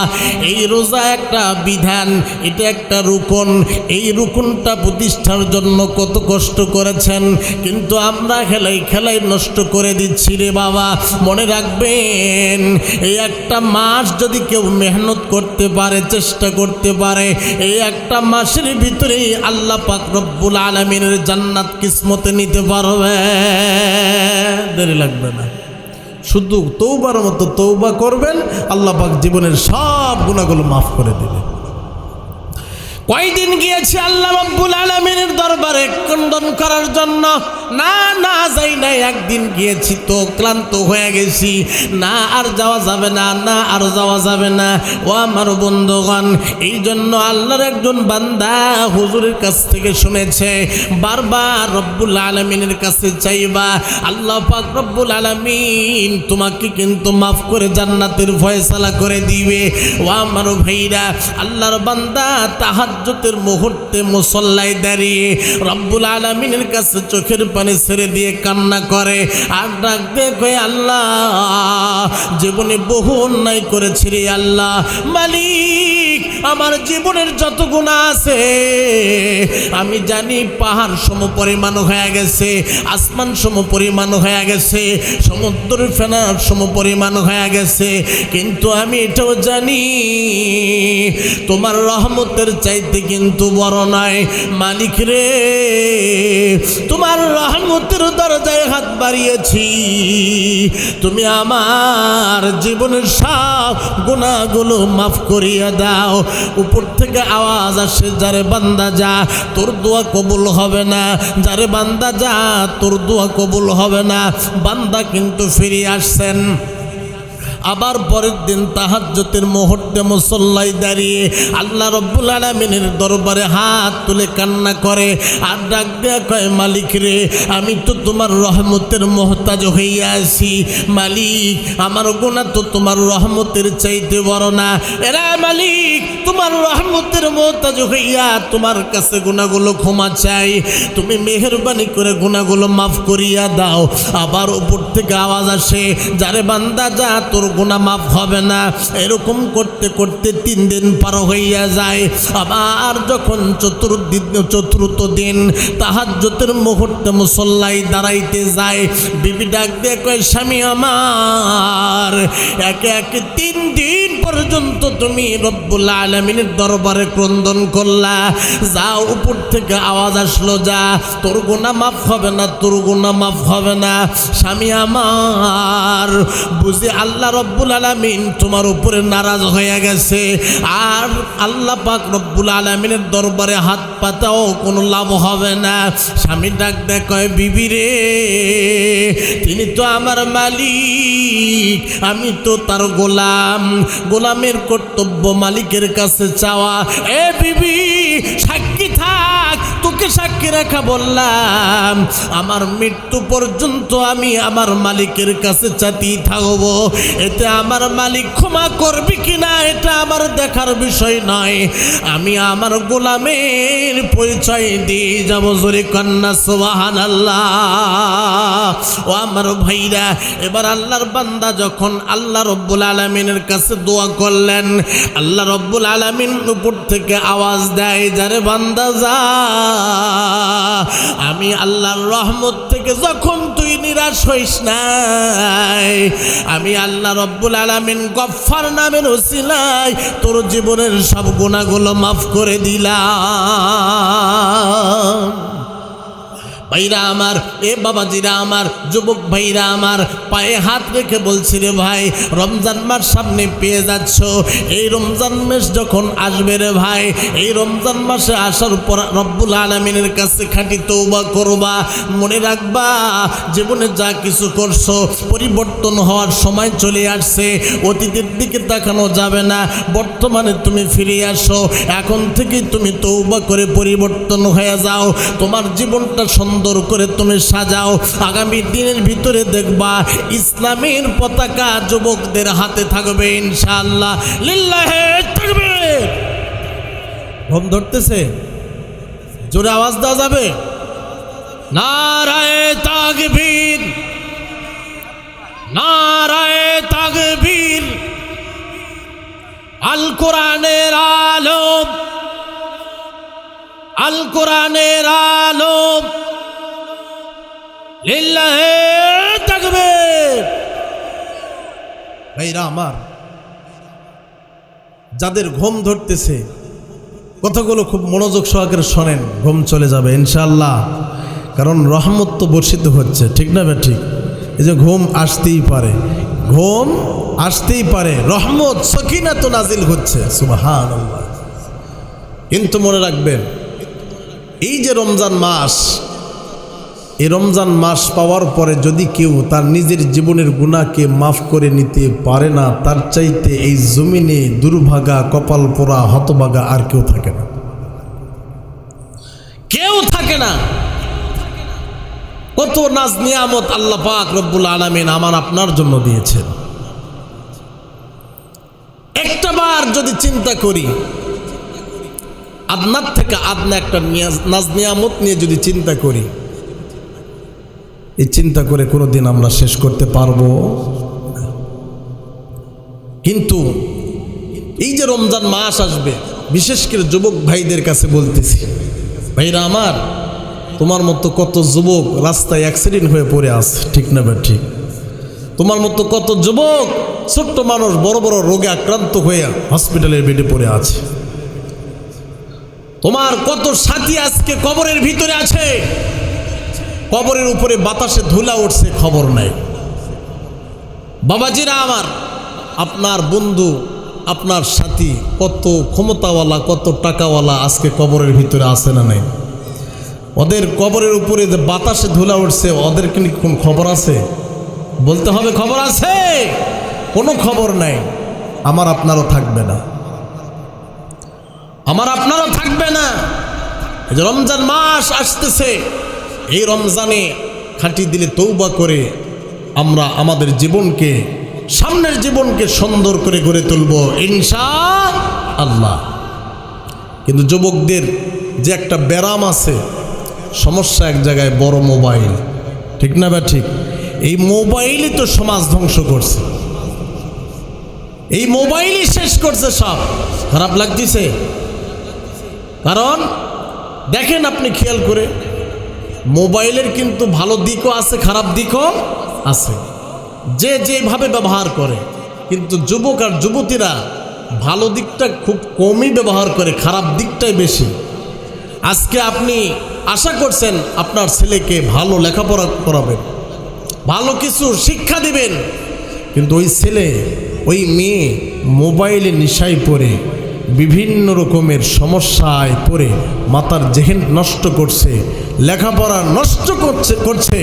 এই রোজা একটা বিধান, এটা একটা রুকন, এই রুকনটা প্রতিষ্ঠার জন্য কত কষ্ট করেছেন, কিন্তু আমরা খেলাই নষ্ট করে দিচ্ছি রে বাবা। মনে রাখবেন, এই একটা মাস যদি কেউ মেহনত করতে পারে, চেষ্টা করতে পারে, এই একটা মাসের ভিতরেই আল্লাহ পাক রব্বুল আলামিনের জান্নাত কিসমতে নিতে পারবে, দেরি লাগবে না। শুধু তওবার মতো তওবা করবেন, আল্লাহ পাক জীবনের সব গুনাহগুলো মাফ করে দেবে। কয়দিন গিয়েছি আল্লাহ রাব্বুল আলামিনের দরবারে ক্রন্দন করার জন্য? না যাই না, একদিন গিয়েছি তো ক্লান্ত হয়ে গেছি, না আর যাওয়া যাবে না, না আর যাওয়া যাবে না। ও আমার বন্ধুগণ, এই জন্য আল্লাহর একজন বান্দা হুজুরের কাছ থেকে শুনেছে, বারবার রব্বুল আলামিনের কাছে চাইবা, আল্লাহ পাক রব্বুল আলামিন তোমাকে কিন্তু মাফ করে জান্নাতের ফয়সালা করে দিবে। ও আমার ভাইরা, আল্লাহর বান্দা তাহাজ্জুদের মুহূর্তে মুসল্লায় দাঁড়িয়ে রব্বুল আলামিনের কাছে চোখের পানি ছেড়ে দিয়ে কান্না করে আর ডাক দিয়ে কয়, আল্লাহ জীবনে বহু অন্যায় করেছি রে আল্লাহ, মালিক আমার জীবনের যত গুনাহ আছে আমি জানি পাহাড় সম পরিমাণ হয়ে গেছে, আসমান সম পরিমাণ হয়ে গেছে, সমুদ্রের ফেনার সম পরিমাণ হয়ে গেছে, কিন্তু আমি এটাও জানি তোমার রহমতের চাইতে কিন্তু বড় নয়। মালিক রে, তোমার রহমতের দরজায় হাত বাড়িয়েছি, তুমি আমার জীবনের সব গুনাহগুলো মাফ করিয়া দাও। উপর থেকে আওয়াজ আসে, যারে বান্দা যা, তোর দোয়া কবুল হবে না, যারে বান্দা যা, তোর দোয়া কবুল হবে না। বান্দা কিন্তু ফিরে আসছেন। আবার পরের দিন তাহাজ্জুদের মুহূর্তে মুসল্লায় দাঁড়িয়ে আল্লাহ রব্বুল আলামিনের দরবারে হাত তুলে কান্না করে আর ডাক দেয়া কয়, মালিক রে, আমি তো তোমার রহমতের মুহতাজ হইয়া আছি, মালিক আমার গুনাহ তো তোমার রহমতের চাইতে বড় না। এরা মালিক, তোমার রহমতের মুহতাজ হইয়া তোমার কাছে গুনাহগুলো ক্ষমা চাই, তুমি মেহেরবানি করে গুনাহগুলো মাফ করিয়া দাও। আবার উপর থেকে আওয়াজ আসে, যারে বান্দা যা, তোর গুনাহ মাফ হবে না। এরকম করতে করতে 3 দিন পার হইয়া যায়। আবার যখন চতুর্থ দিন তাহাজ্জুদের মুহূর্তে মুসল্লায় দাঁড়াইতে যায়, বিবি ডাক দিয়ে কয়, স্বামী আমার, একে একে 3 দিন পর্যন্ত তুমি রব্বুল আলামিনের দরবারে ক্রন্দন করলা, যাও উপর থেকে আওয়াজ আসলো, যা তোর গুনাহ মাফ হবে না, তোর গুনাহ মাফ হবে না। স্বামী আমার, বুঝি আল্লাহ রব্বুল আলামিন তোমার উপরে নারাজ হয়ে গেছে, আর আল্লাহ পাক রব্বুল আলামিনের দরবারে হাত পাতাও কোনো লাভ হবে না। স্বামী ডাক দেয় কয়, বিবি রে, তিনি তো আমার মালিক, আমি তো তার গোলাম, গোলামের কর্তব্য মালিকের কাছে চাওয়া। এ বিবি, সাক্ষী থাক, তোকে সাক্ষী রাখা বললাম, আমার মৃত্যু পর্যন্ত আমি আমার মালিকের কাছে চাইতেই থাকবো। এতে আমার মালিক ক্ষমা করবে কিনা এটা আমার দেখার বিষয় নয়, আমি আমার গোলামের পরিচয় দিয়ে যাব। জোরে কন্যা সুবহানাল্লাহ। ও আমার ভাইরা, এবার আল্লাহর বান্দা যখন আল্লাহ রব্বুল আলামিনের কাছে দোয়া করলেন, আল্লাহ রব্বুল আলামিন উপর থেকে আওয়াজ দেয়, যারে বান্দা যা, আমি আল্লাহর রহমত থেকে যখন তুই নিরাশ হইস নাই, আমি আল্লাহ রব্বুল আলামিন গফফার নামের ওসিলায় তোর জীবনের সব গুনাহগুলো মাফ করে দিলাম। ভাইরা আমার, এ বাবাজিরা আমার, যুবক ভাইরা আমার, পায়ে হাত রেখে বলছি রে ভাই, রমজান মাস সামনে পেয়ে যাচ্ছ। এই রমজান মাস যখন আসবে রে ভাই, এই রমজান মাসে আসার পর রব্বুল আলামিনের কাছে খাঁটি তওবা করবা। মনে রাখবা, জীবনে যা কিছু করছো পরিবর্তন হওয়ার সময় চলে আসছে। অতীতের দিকে তাকানো যাবে না, বর্তমানে তুমি ফিরে আসো। এখন থেকে তুমি তওবা করে পরিবর্তন হয়ে যাও, তোমার জীবনটা সুন্দর করে তুমি সাজাও। আগামী দিনের ভিতরে দেখবা ইসলামের পতাকা যুবকদের হাতে থাকবে ইনশাআল্লাহ। লিল্লাহে তাকবীর। ঘুম ধরতেছে? জোরে আওয়াজ দেওয়া যাবে? নারায়ে তাকবীর, নারায়ে তাকবীর। আল কোরআনের আলো, আল কোরআনের আলো। লিল্লাহে তাকবীর। ভাইরা আমার, যাদের ঘুম ধরতেছে কথাগুলো খুব মনোযোগ সহকারে শোনেন, ঘুম চলে যাবে ইনশাআল্লাহ। কারণ রহমত তো বর্ষিত হচ্ছে, ঠিক না বে ঠিক? এই যে ঘুম আসতেই পারে, ঘুম আসতেই পারে, রহমত সকিনাত নাজিল হচ্ছে, সুবহানাল্লাহ। কিন্তু মনে রাখবেন, এই যে রমজান মাস, এই রমজান মাস পাওয়ার পরে যদি কেউ তার নিজের জীবনের গুনাহকে মাফ করে নিতে পারে না, তার চাইতে এই জমিনে দুর্ভাগা, কপাল পোড়া, হতভাগা আর কেউ থাকে না, কেউ থাকে না। কত নাজ নিয়ামত আল্লাহ পাক রব্বুল আলামিন আমার আপনার জন্য দিয়েছেন। একটা বার যদি চিন্তা করি, আদনার থেকে আদনা একটা নাজ নিয়ামত নিয়ে যদি চিন্তা করি, এই চিন্তা করে কোনোদিন আমরা শেষ করতে পারবো? কিন্তু এই যে রমজান মাস আসবে, বিশেষ করে যুবক ভাইদের কাছে বলতেছি, ভাইরা আমার, তোমার মতো কত যুবক রাস্তায় অ্যাক্সিডেন্ট হয়ে পড়ে আছে, ঠিক না ভাই ঠিক? তোমার মতো কত যুবক, ছোট্ট মানুষ বড় বড় রোগে আক্রান্ত হয়ে হসপিটালের বেডে পড়ে আছে। তোমার কত সাথী আজকে কবরের ভিতরে আছে, কবরের উপরে বাতাসে ধুলা উঠছে, খবর নাই। বাবাজিরা আমার, আপনার বন্ধু, আপনার সাথী কত ক্ষমতাওয়ালা, কত টাকাওয়ালা আজকে কবরের ভিতরে আছে না নাই? ওদের কবরের উপরে যে বাতাসে ধুলা উঠছে, ওদের কি কোন খবর আছে? বলতে হবে খবর আছে? কোনো খবর নাই। আমার আপনারও থাকবে না, আমার আপনারও থাকবে না। এই যে রমজান মাস আসতেছে, এই রমজানে খাঁটি দিলে তৌবা করে আমরা আমাদের জীবনকে, সামনের জীবনকে সুন্দর করে গড়ে তুলব ইনশাআল্লাহ। কিন্তু যুবকদের যে একটা ব্যারাম আছে, সমস্যা এক জায়গায়, বড় মোবাইল, ঠিক না বা ঠিক? এই মোবাইলই তো সমাজ ধ্বংস করছে। এই মোবাইলই শেষ করছে সব। খারাপ লাগতেছে? কারণ দেখেন আপনি খেয়াল করে, মোবাইলের কিন্তু ভালো দিকও আছে, খারাপ দিকও আছে, যে যেভাবে ব্যবহার করে। কিন্তু যুবক আর যুবতীরা ভালো দিকটা খুব কমই ব্যবহার করে, খারাপ দিকটাই বেশি। আজকে আপনি আশা করছেন আপনার ছেলেকে ভালো লেখাপড়া করাবেন, ভালো কিছু শিক্ষা দিবেন, কিন্তু ওই ছেলে ওই মেয়ে মোবাইলে নেশায় পড়ে বিভিন্ন রকমের সমস্যায় পড়ে মাথার জেহেন নষ্ট করছে, লেখাপড়া নষ্ট করছে।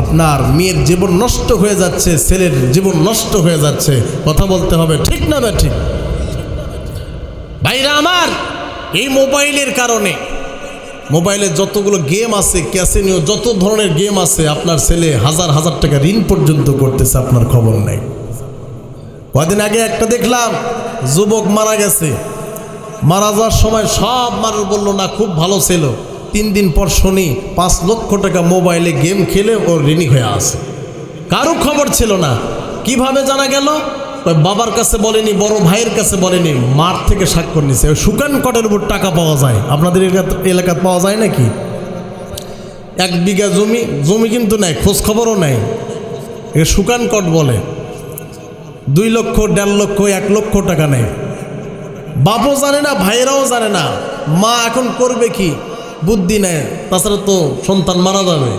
আপনার মেয়ের জীবন নষ্ট হয়ে যাচ্ছে, ছেলের জীবন নষ্ট হয়ে যাচ্ছে। কথা বলতে হবে, ঠিক না ঠিক? ভাইরা আমার, এই মোবাইলের কারণে, মোবাইলে যতগুলো গেম আছে, ক্যাসিনো, যত ধরনের গেম আছে, আপনার ছেলে হাজার হাজার টাকা ঋণ পর্যন্ত করতেছে, আপনার খবর নেই। কদিন আগে একটা দেখলাম যুবক মারা গেছে। মারা যাওয়ার সময় সব মানুষ বলল না খুব ভালো ছিল। 3 দিন পর শুনি 5 লক্ষ টাকা মোবাইলে গেম খেলে ওর ঋণী হয়ে আছে। কারো খবর ছিল না। কিভাবে জানা গেল? বাবার কাছে বলেনি, বড় ভাইয়ের কাছে বলেনি, মাঠ থেকে স্বাক্ষর নিছে। ওই শুকান কটের উপর টাকা পাওয়া যায়, আপনাদের এলাকায় পাওয়া যায় নাকি? 1 বিঘা জমি কিন্তু নাই, খোঁজ খবরও নাই। একে শুকান কট বলে। 2 লক্ষ, 1.5 লক্ষ, 1 লক্ষ টাকা নেই। বাপও জানে না, ভাইয়েরাও জানে না। মা এখন করবে কি? বুদ্ধি নেয়, তাছাড়া তো সন্তান মারা যাবে।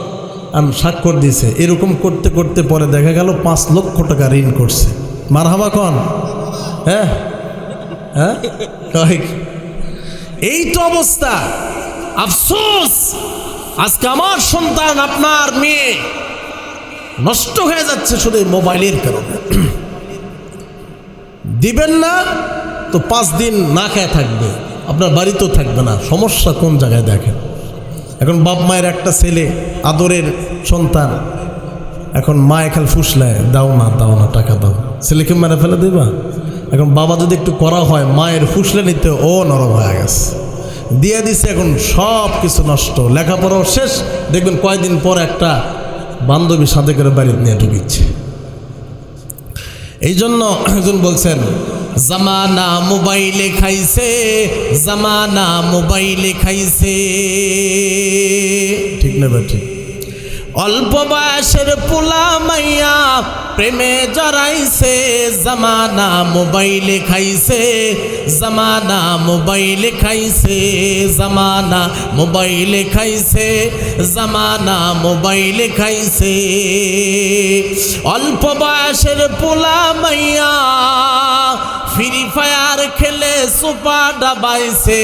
আমি স্বাক্ষর দিয়েছে। এরকম করতে করতে পরে দেখা গেল 5 লক্ষ টাকা ঋণ করছে। মারহাবা কন? হ্যাঁ হ্যাঁ, এই তো অবস্থা। আফসোস, আজকে আমার সন্তান, আপনার মেয়ে নষ্ট হয়ে যাচ্ছে শুধু মোবাইলের কারণে। দিবেন না তো 5 দিন না খেয়ে থাকবে, আপনার বাড়িতেও থাকবে না। সমস্যা কোন জায়গায় দেখেন। এখন বাপ মায়ের একটা ছেলে, আদরের সন্তান, এখন মা খালি ফুসলায়, দাও না টাকা দাও, ছেলেকে মেরে ফেলে দেবা। এখন বাবা যদি একটু করা হয়, মায়ের ফুসলে নিতে ও নরম হয়ে গেছে, দিয়ে দিছে। এখন সব কিছু নষ্ট, লেখাপড়াও শেষ। দেখবেন কয়েকদিন পর একটা বান্ধবী সাথে করে বাড়িতে নিয়ে ঢুকিচ্ছে। এই জন্য একজন বলছেন, জামানা মোবাইলে খাইছে, জামানা মোবাইলে খাইছে। ঠিক না ঠিক? অল্প বয়সের পোলা মাইয়া প্রেমে জড়াইছে, জামানা মোবাইলে খাইছে, জামানা মোবাইলে খাইছে, জামানা মোবাইলে খাইছে, জামানা মোবাইলে খাইছে। অল্প বয়সের পোলা মাইয়া ফ্রি ফায়ার খেলে সুপা ডাবাইছে,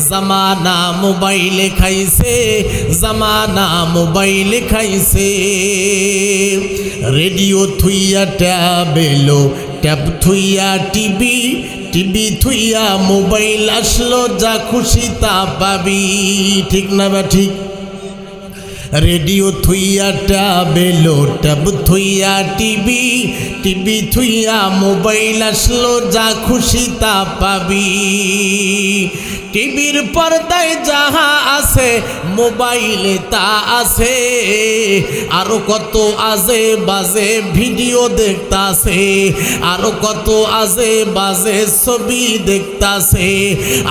জামানা মোবাইলে খাইছে, জামানা মোবাইলে খাইছে। রেডিও থুইয়া ট্যাব এলো, ট্যাব থুইয়া টিভি, টিভি থুইয়া মোবাইল আসলো, যা খুশি তা পাবি। ঠিক না বা ঠিক? রেডিও থুইয়া ট্যাব এলো, ট্যাব থুইয়া টিভি, টিভি থুইয়া মোবাইল আসলো, যা খুশি তা পাবি। টিভির পর্দায় যাহা আছে, মোবাইলে তা আছে। আরো কত আজে বাজে ভিডিও দেখতাছে, আরো কত আজে বাজে ছবি দেখতাছে,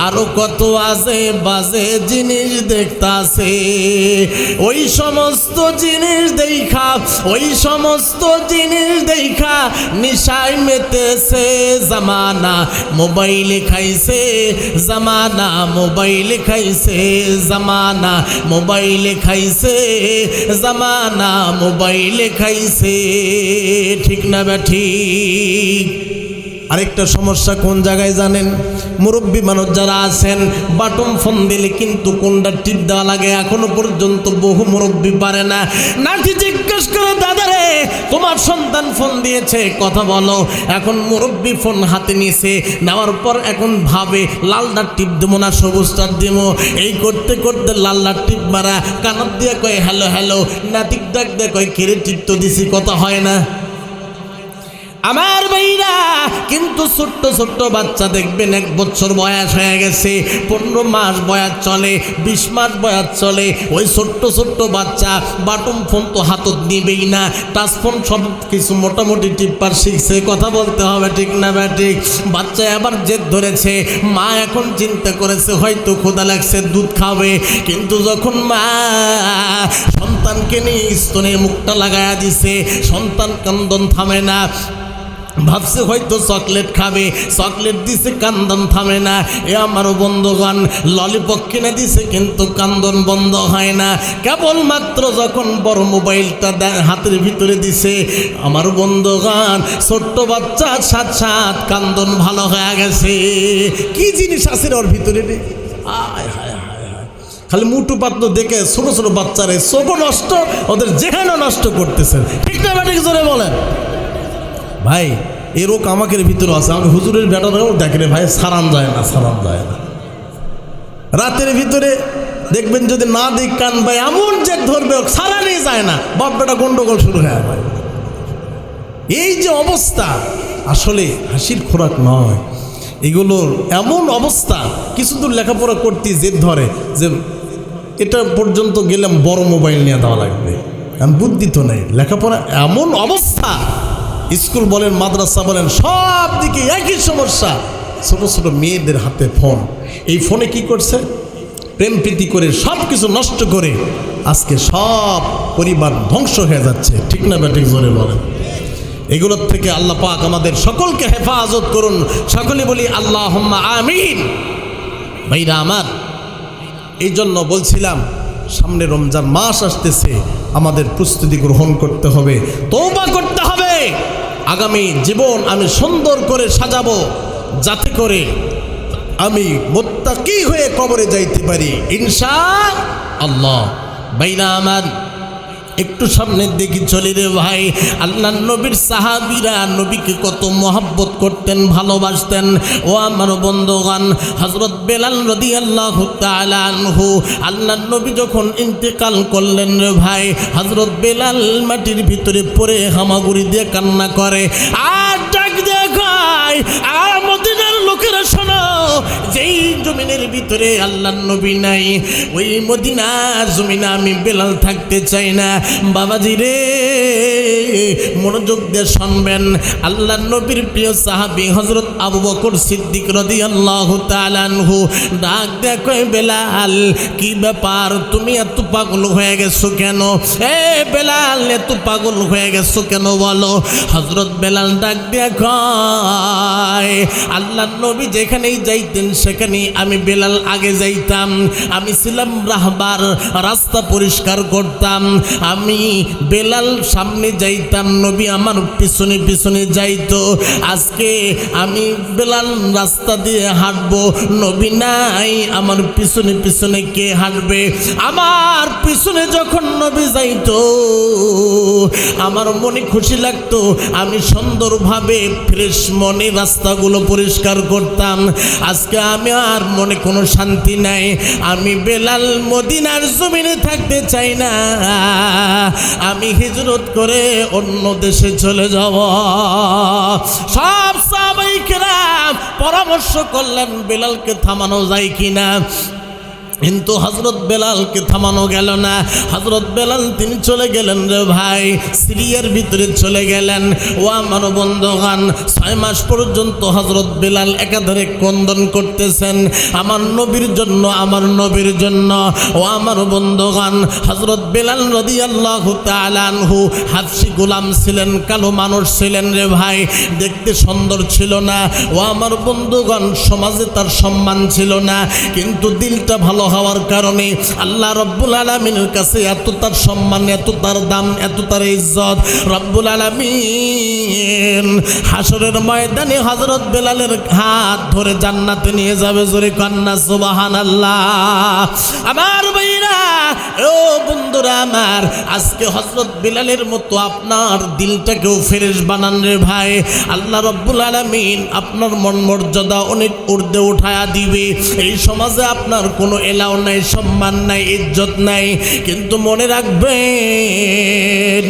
আরো কত আজে বাজে জিনিস দেখতাছে। ওই সমস্ত জিনিস দেখা, ওই সমস্ত জিনিস দেখা নিশায় মেতেছে, জামানা মোবাইলে খাইছে, জামানা মোবাইলে খাইছে, জামানা মোবাইলে খাইছে, জামানা মোবাইলে খাইছে। ঠিক না বা ঠিক? আরেকটা সমস্যা কোন জায়গায় জানেন? মুরব্বী মানুষ যারা আছেন, বাটন ফোন দিলে কিন্তু কোনটা টিপ দেওয়া লাগে এখনো পর্যন্ত বহু মুরব্বী পারে না। নাতি জিজ্ঞেস করে, দাদা রে তোমার সন্তান ফোন দিয়েছে, কথা বলো। এখন মুরব্বী ফোন হাতে নিছে, নেওয়ার পর এখন ভাবে লালদার টিপ দেবো না সবুজটার দেবো। এই করতে করতে লালদার টিপ মারা, কানত দিয়ে কয় হ্যালো হ্যালো, নাতিক ডাক দিয়ে কয় কিরে টিপ তো দিছি, কথা হয় না। আমার ভাইরা কিন্তু ছোট্ট ছোট্ট বাচ্চা দেখবেন 1 বছর বয়স হয়ে গেছে, 15 মাস বয়স চলে, 20 মাস বয়স চলে, ওই ছোট্ট ছোট্ট বাচ্চা বাটন ফোন তো হাতত নিবেই না, টাচ ফোন সব কিছু মোটামুটি টিপ্পার শিখছে, কথা বলতে হবে ঠিক না ব্যাটিক। বাচ্চা আবার জেদ ধরেছে, মা এখন চিন্তা করেছে হয়তো ক্ষুধা লাগছে দুধ খাবে, কিন্তু যখন মা সন্তানকে নিয়ে স্তনে মুখটা লাগায়া দিছে, সন্তান কান্দন থামে না, ভাবছে হয়তো চকলেট খাবে, চকলেট দিছে কান্দন থামে না। এ আমার বন্ধুগণ, ললিপপ কিনে দিছে কিন্তু কান্দন বন্ধ হয় না। কেবলমাত্র যখন বড় মোবাইলটা হাতের ভিতরে দিছে, আমার বন্ধুগণ ছোট্ট বাচ্চা সাথ সাথ কান্দন ভালো হয়ে গেছে। কি জিনিস আছে ওর ভিতরে রে, আয় হায় হায় হায়, খালি মুটু পাতলো দেখে ছোট ছোট বাচ্চারে চোখ নষ্ট, ওদের যেখানে নষ্ট করতেছেন, ঠিক না ব্যাটিক জোরে বলেন ভাই। এ রোগ আমাকে ভিতরে আছে, আমি হুজুরের বেটারাও দেখে রে ভাই, সারান যায় না, সারান যায় না। রাতের ভিতরে দেখবেন যদি না দেখ কান ভাই এমন যে ধরবে সারানই যায় না, বাপ বেটা গন্ডগোল শুরু হয়ে ভাই। এই যে অবস্থা আসলে হাসির খোরাক নয়, এগুলোর এমন অবস্থা। কিছু দূর লেখাপড়া করতে জেদ ধরে যে এটা পর্যন্ত গেলাম বড় মোবাইল নিয়ে দেওয়া লাগবে, কারণ বুদ্ধি তো নেই, লেখাপড়া এমন অবস্থা। স্কুল বলেন মাদ্রাসা বলেন সব দিকে একই সমস্যা, ছোট ছোট মেয়েদের হাতে ফোন। এই ফোনে কি করছে, প্রেম প্রীতি করে সব কিছু নষ্ট করে আজকে সব পরিবার ধ্বংস হয়ে যাচ্ছে, ঠিক না ব্যাটিক জোরে বলেন। এগুলোর থেকে আল্লাহ পাক আমাদের সকলকে হেফাজত করুন, সকলে বলি আল্লাহুম্মা আমিন। ভাইরা আমার, এই জন্য বলছিলাম সামনে রমজান মাস আসতেছে, আমাদের প্রস্তুতি গ্রহণ করতে হবে, তওবা করতে হবে। আগামী জীবন আমি সুন্দর করে সাজাবো, যাতে করে আমি মুত্তাকি হয়ে কবরে যাইতে পারি ইনশাআল্লাহ। ভাইরা আমার, একটু সামনের দিকে চলি রে ভাই। আল্লাহ নবীর সাহাবীরা নবীকে কত মহব্বত করতেন, ভালোবাসতেন। ও আমার বন্ধুগণ, হযরত বেলাল রাদিয়াল্লাহু তাআলা আনহু, আল্লাহ নবী যখন ইন্তেকাল করলেন রে ভাই, হযরত বেলাল মাটির ভিতরে পড়ে হামাগুড়ি দিয়ে কান্না করে আর ডাক দিয়ে কয়, আর মদিনার লোকেরা শোনো, যেই জমিনের ভিতরে আল্লাহ নবী নাই, ওই মদিনার জমিনে আমি বেলাল থাকতে চাই না। বাবাজি রে, মনোযোগ দিয়ে শুনবেন। আল্লাহ নবীর প্রিয় সাহাবী হযরত আবু বকর সিদ্দিক রাদিয়াল্লাহু তাআলা আনহু ডাক দিয়ে কয়, বেলাল কি ব্যাপার, তুমি এত পাগল হয়ে গেছো কেন? এ বেলাল, এত পাগল হয়ে গেছো কেন বলো? হযরত বেলাল ডাক দিয়ে কয়, আল্লাহ নবী যেখানেই যাইতেন সেখানেই আমি বেলাল আগে যাইতাম, আমি ছিলাম রাহবার, রাস্তা পরিষ্কার করতাম, আমি বেলাল সামনে যাইতাম, নবী আমার পিছনে পিছনে যাইতো। আজকে আমি বেলাল রাস্তা দিয়ে হাঁটবো, নবী নাই, আমার পিছনে পিছনে কে হাঁটবে? আমার পিছনে যখন নবী যাইতো আমার মনে খুশি লাগতো, আমি সুন্দরভাবে ফ্রেশ মনে রাস্তাগুলো পরিষ্কার করতাম। আজকে আমি আর মনে কোনো শান্তি নাই, আমি বেলাল মদিনার জমিনে থাকতে চাই না, আমি হিজরত করে অন্য দেশে চলে যাব। সব সাহাবায়ে কেরাম পরামর্শ করলেন বেলালকে থামানো যায় কিনা, কিন্তু হযরত বেলালকে থামানো গেল না। হযরত বেলাল তিনি চলে গেলেন রে ভাই, সিরিয়ার ভিতরে চলে গেলেন। ও আমার বন্ধুগণ, 6 মাস পর্যন্ত হযরত বেলাল একাধারে ক্রন্দন করতেছেন আমার নবীর জন্য, আমার নবীর জন্য। ও আমার বন্ধুগণ, হযরত বেলাল রাদিয়াল্লাহু তাআলা আনহু হাবশী গোলাম ছিলেন, কালো মানুষ ছিলেন রে ভাই, দেখতে সুন্দর ছিল না। ও আমার বন্ধুগণ, সমাজে তার সম্মান ছিল না, কিন্তু দিলটা ভালো হওয়ার কারণে আল্লাহ রব্বুল আলামিনের কাছে এত তার সম্মান, এত তার দাম, এত তার ইজ্জত। রব্বুল আলামিন হাসরের ময়দানে হযরত বেলালের হাত ধরে জান্নাতে নিয়ে যাবে, জোরে কান্না সুবহানাল্লাহ। আমার ভাইরা, ও বন্ধুরা আমার, আজকে হযরত বেলালের মতো আপনার দিলটাকেও ফ্রেশ বানান রে ভাই। আল্লাহ রব্বুল আলামিন আপনার মন মর্যাদা অনেক ঊর্ধ্বে উঠায়া দিবে। এই সমাজে আপনার কোনো এলাও নাই, সম্মান নাই, ইজ্জত নাই। কিন্তু মনে রাখবেন,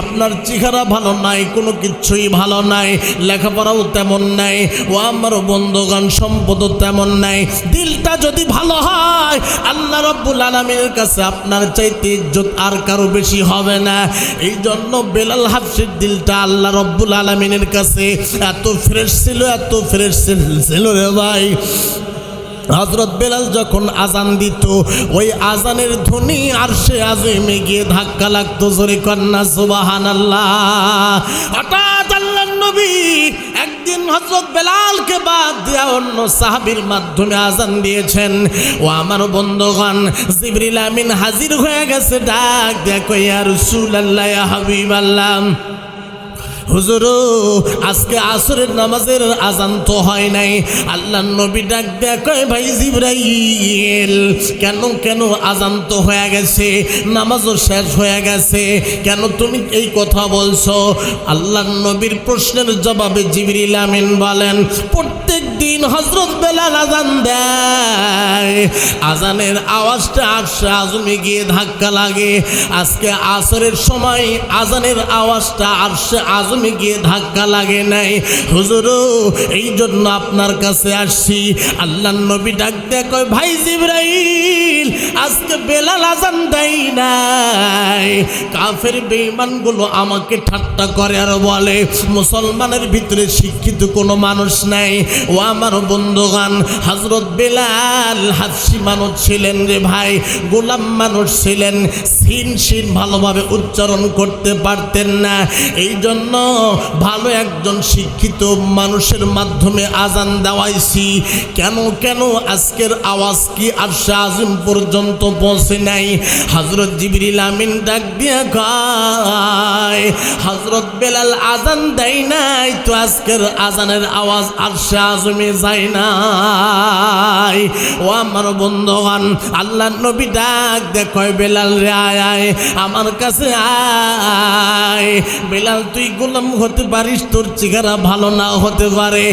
আপনার চেহারা ভালো নাই, কোনো কিছুই ভালো নাই, লেখাপড়াও তেমন নাই, ও আমার বন্ধুগণ সম্পদও তেমন নাই। দিলটা যদি ভালো হয়, আল্লাহ রাব্বুল আলামিনের কাছে আপনার চাইতে ইজ্জত আর কারো বেশি হবে না। এই জন্য বেলাল হাবশির দিলটা আল্লাহ রাব্বুল আলামিনের কাছে এত ফ্রেশ ছিল, এত ফ্রেশ ছিল রে ভাই। হযরত বেলাল যখন আজান দিত, ওই আজানের ধ্বনি আরশে আযমে গিয়ে ধাক্কা লাগতো। জোরে কন্না সুবহানাল্লাহ। হঠাৎ আল্লাহর নবী একদিন হযরত বেলালকে বাদ দিয়ে অন্য সাহাবীর মাধ্যমে আজান দিয়েছেন। ও আমার বন্ধুগণ, জিবরিল আমিন হাজির হয়ে গেছে, ডাক দিয়ে কই, ইয়া রাসূলুল্লাহ, ইয়া হাবিবাল্লাহ, হুজুর আজকে আসরের নামাজের আজান তো হয় নাই। আল্লাহর নবী ডাক দেয়া কয়, ভাই জিবরাইল, কেন আজান তো হয়ে গেছে, নামাজও শেষ হয়ে গেছে, কেন তুমি এই কথা বলছো? আল্লাহর নবীর প্রশ্নের জবাবে জিবরিল আমিন বলেন, প্রত্যেক দিন হযরত বেলাল আজান দেয়, আজানের আওয়াজটা আরশে আযমে গিয়ে ধাক্কা লাগে। আজকে আসরের সময় আজানের আওয়াজটা আরশে আযমে গিয়ে ধাক্কা লাগে নাই। হুজুর এই জন্য আপনার কাছে আসছি। আল্লাহর নবী ডাক দেয়া কয়, ভাই জিবরাইল, আজকে বেলাল আজান দেয় নাই। কাফের বেঈমানগুলো আমাকে ঠাট্টা করে আর বলে মুসলমানের ভিতরে শিক্ষিত কোনো মানুষ নাই। ও আমার বন্ধুগণ, হযরত বেলাল হাবশী মানুষ ছিলেন রে ভাই, গোলাম মানুষ ছিলেন, সিন ভালোভাবে উচ্চারণ করতে পারতেন না। এই জন্য ভালো একজন শিক্ষিত মানুষের মাধ্যমে আজান দেওয়াইছি। কেন আজকের আওয়াজ কি আরশে আযম পর্যন্ত পৌঁছে নাই? হযরত জিবরিল আমিন ডাক দিয়া কয়, হযরত বেলাল আজান দেয় নাই তো আজকের আজানের আওয়াজ আরশে আযমে যায় নাই। ও আমার বন্ধুগণ, আল্লাহর নবী ডাক দিয়া কয়, বেলাল রে আয়, আমার কাছে আয়। বেলাল তুই গোলাম হতে পারিস, তোর চেহারা ভালো না হতে পারে।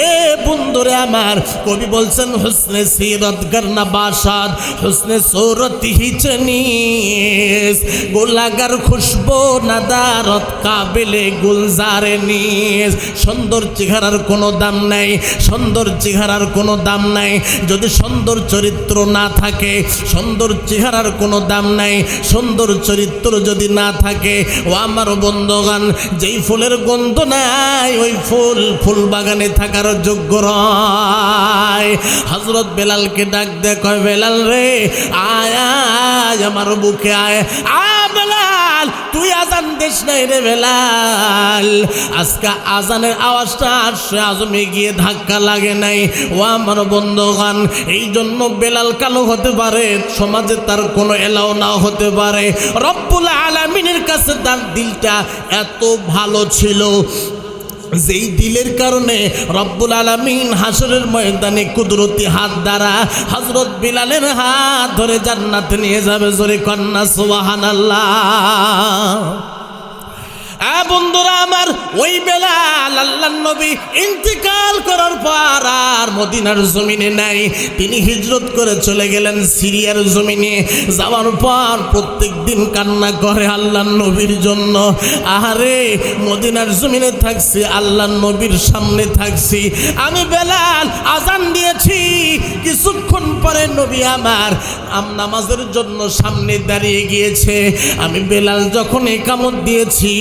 এ বন্ধুরে আমার, কবি বলছেন, হুসনে সিরত গরনা বাসাদ, হুসনে সুরত হি চনিস, গোলাগার খুশবু নাদারত কাবিলে গুলজারে নিস। সুন্দর চেহারার কোনো দাম নাই, সুন্দর চেহারার কোনো দাম নাই। যদি সুন্দর চরিত্র না থাকে, সুন্দর চেহারার কোনো দাম নাই। সুন্দর চরিত্র যদি না থাকে, ও আমার বন্ধুগণ, যেই ফুলের গন্ধ নাই, ওই ফুল বাগানে থাকার যোগ্য নয়। হযরত বেলালকে ডাক দে, কয়, বেলাল রে আয়, আমার বুকে আয়। বেলাল, তুই আজান দিস নাই রে বেলাল, আজকে আজানের আওয়াজটা আরশে আযমে গিয়ে ধাক্কা লাগে নাই। ও আমার বন্ধুগণ, এই জন্য বেলাল কালো হতে পারে, সমাজে তার কোনো এলাও নাও হতে পারে, রব্বুল আলামিনের কাছে তার দিলটা এত ভালো ছিল, যেই দিলের কারণে রব্বুল আলামিন হাসরের ময়দানে কুদরতি হাত দ্বারা হযরত বিলালের হাত ধরে জান্নাতে নিয়ে যাবে। জোরে কন্না সুবহানাল্লাহ। বন্ধুরা আমার, ওই বেলাল আল্লাহর নবী ইন্তিকাল করার পর আর মদিনার জমিনে নাই, তিনি হিজরত করে চলে গেলেন সিরিয়ার জমিনে। যাওয়ার পর প্রত্যেক দিন কান্না করে আল্লাহর নবীর জন্য। আহারে, মদিনার জমিনে থাকছি, আল্লাহর নবীর সামনে থাকছি, আমি বেলাল আজান দিয়েছি, কিছুক্ষণ পরে নবী আমার নামাজের জন্য সামনে দাঁড়িয়ে গিয়েছে। আমি বেলাল যখন ইকামত দিয়েছি,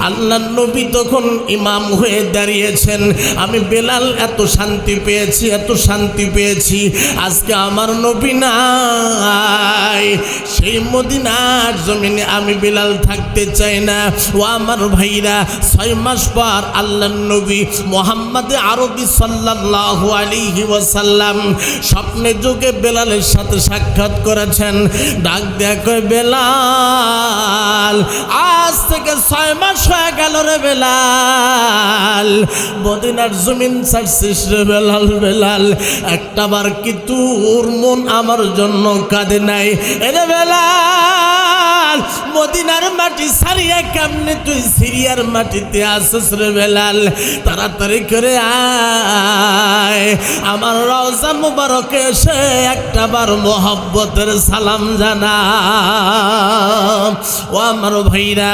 আল্লাহর নবী তখন ইমাম হয়ে দাঁড়িয়েছেন। আমি বেলাল এত শান্তি পেয়েছি, এত শান্তি পেয়েছি। আজকে আমার নবী নাই, সেই মদিনার জমিনে আমি বেলাল থাকতে চাই না। ও আমার ভাইরা, 6 মাস পর আল্লাহর নবী মুহাম্মদ আরবি সাল্লাল্লাহু আলাইহি ওয়াসাল্লাম স্বপ্নে যোগে বেলালের সাথে সাক্ষাৎ করেছেন। ডাক দেয়া কয়, বেলাল, আজ থেকে 6 মাস হয়ে গেল রে বেলাল, মদিনার জমিন ছাড়ছিস রে বেলাল। বেলাল, একটাবার কি তোর মন আমার জন্য কাঁদে নাই? এরে বেলাল, বেলাল, মদিনার মাটি সারিয়া কেমনে তুই সিরিয়ার মাটিতে আসিস রে বেলাল? তাড়াতাড়ি করে আয়, আমার রওজা মুবারকে এসে একটা বার মোহাব্বতের সালাম জানা। ও আমার ভাইরা,